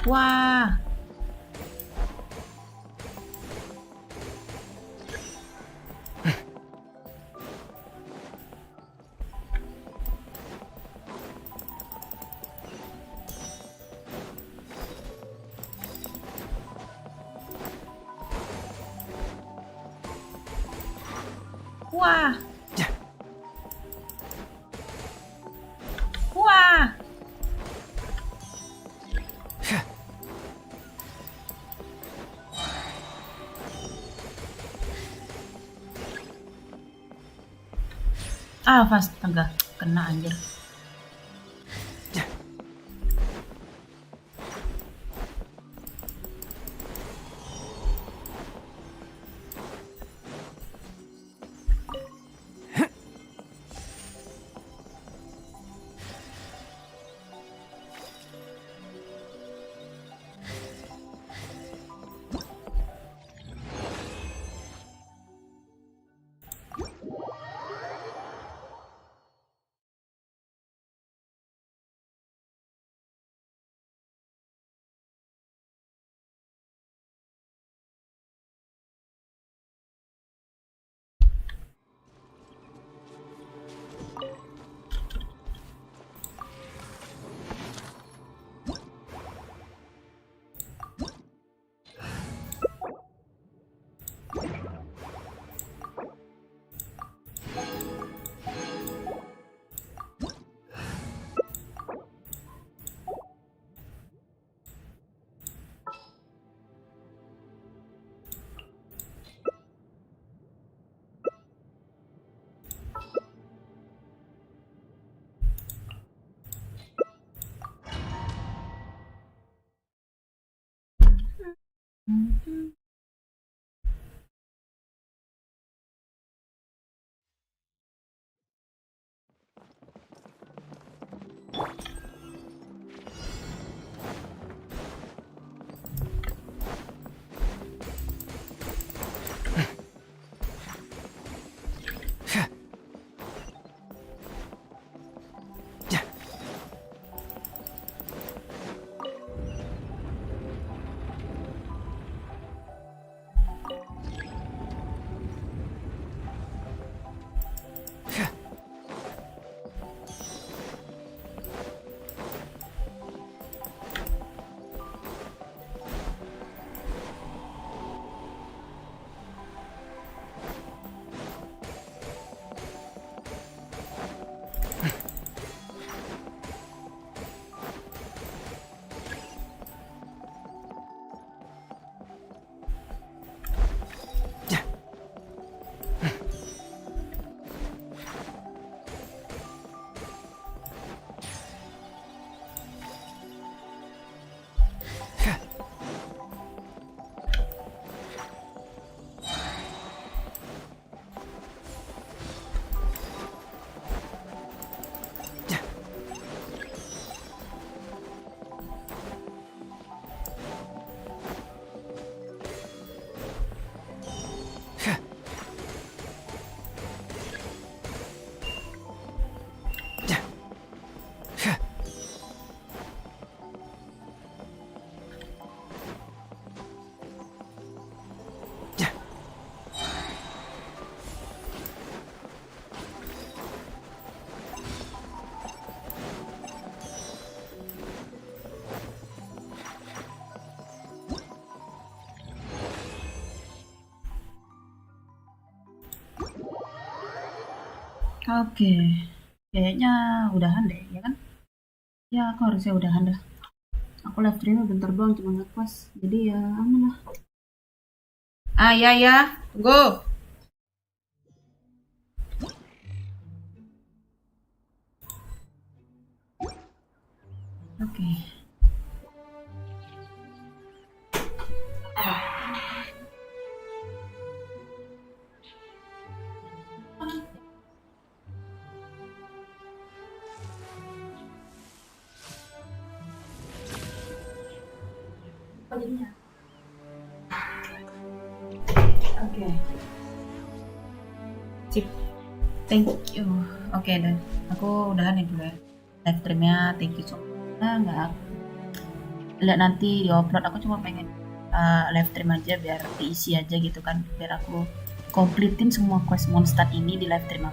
S1: Wah. Wah. Wah. Ah, astaga, kena anjir. Oke, kayaknya udahan deh, ya kan? Ya, aku harusnya udahan dah. Aku live streamnya bentar doang, cuma nge-quest. Jadi ya aman lah. Ah, ya, tunggu. Oke. Oke. Sip. Thank you. Oke, dan aku udahan nih dulu ya. Live streamnya, thank you so much. Nggak. Lihat nanti di upload, aku cuma pengen live stream aja biar diisi aja gitu kan. Biar aku kompletin semua quest Mondstadt ini di live stream aku.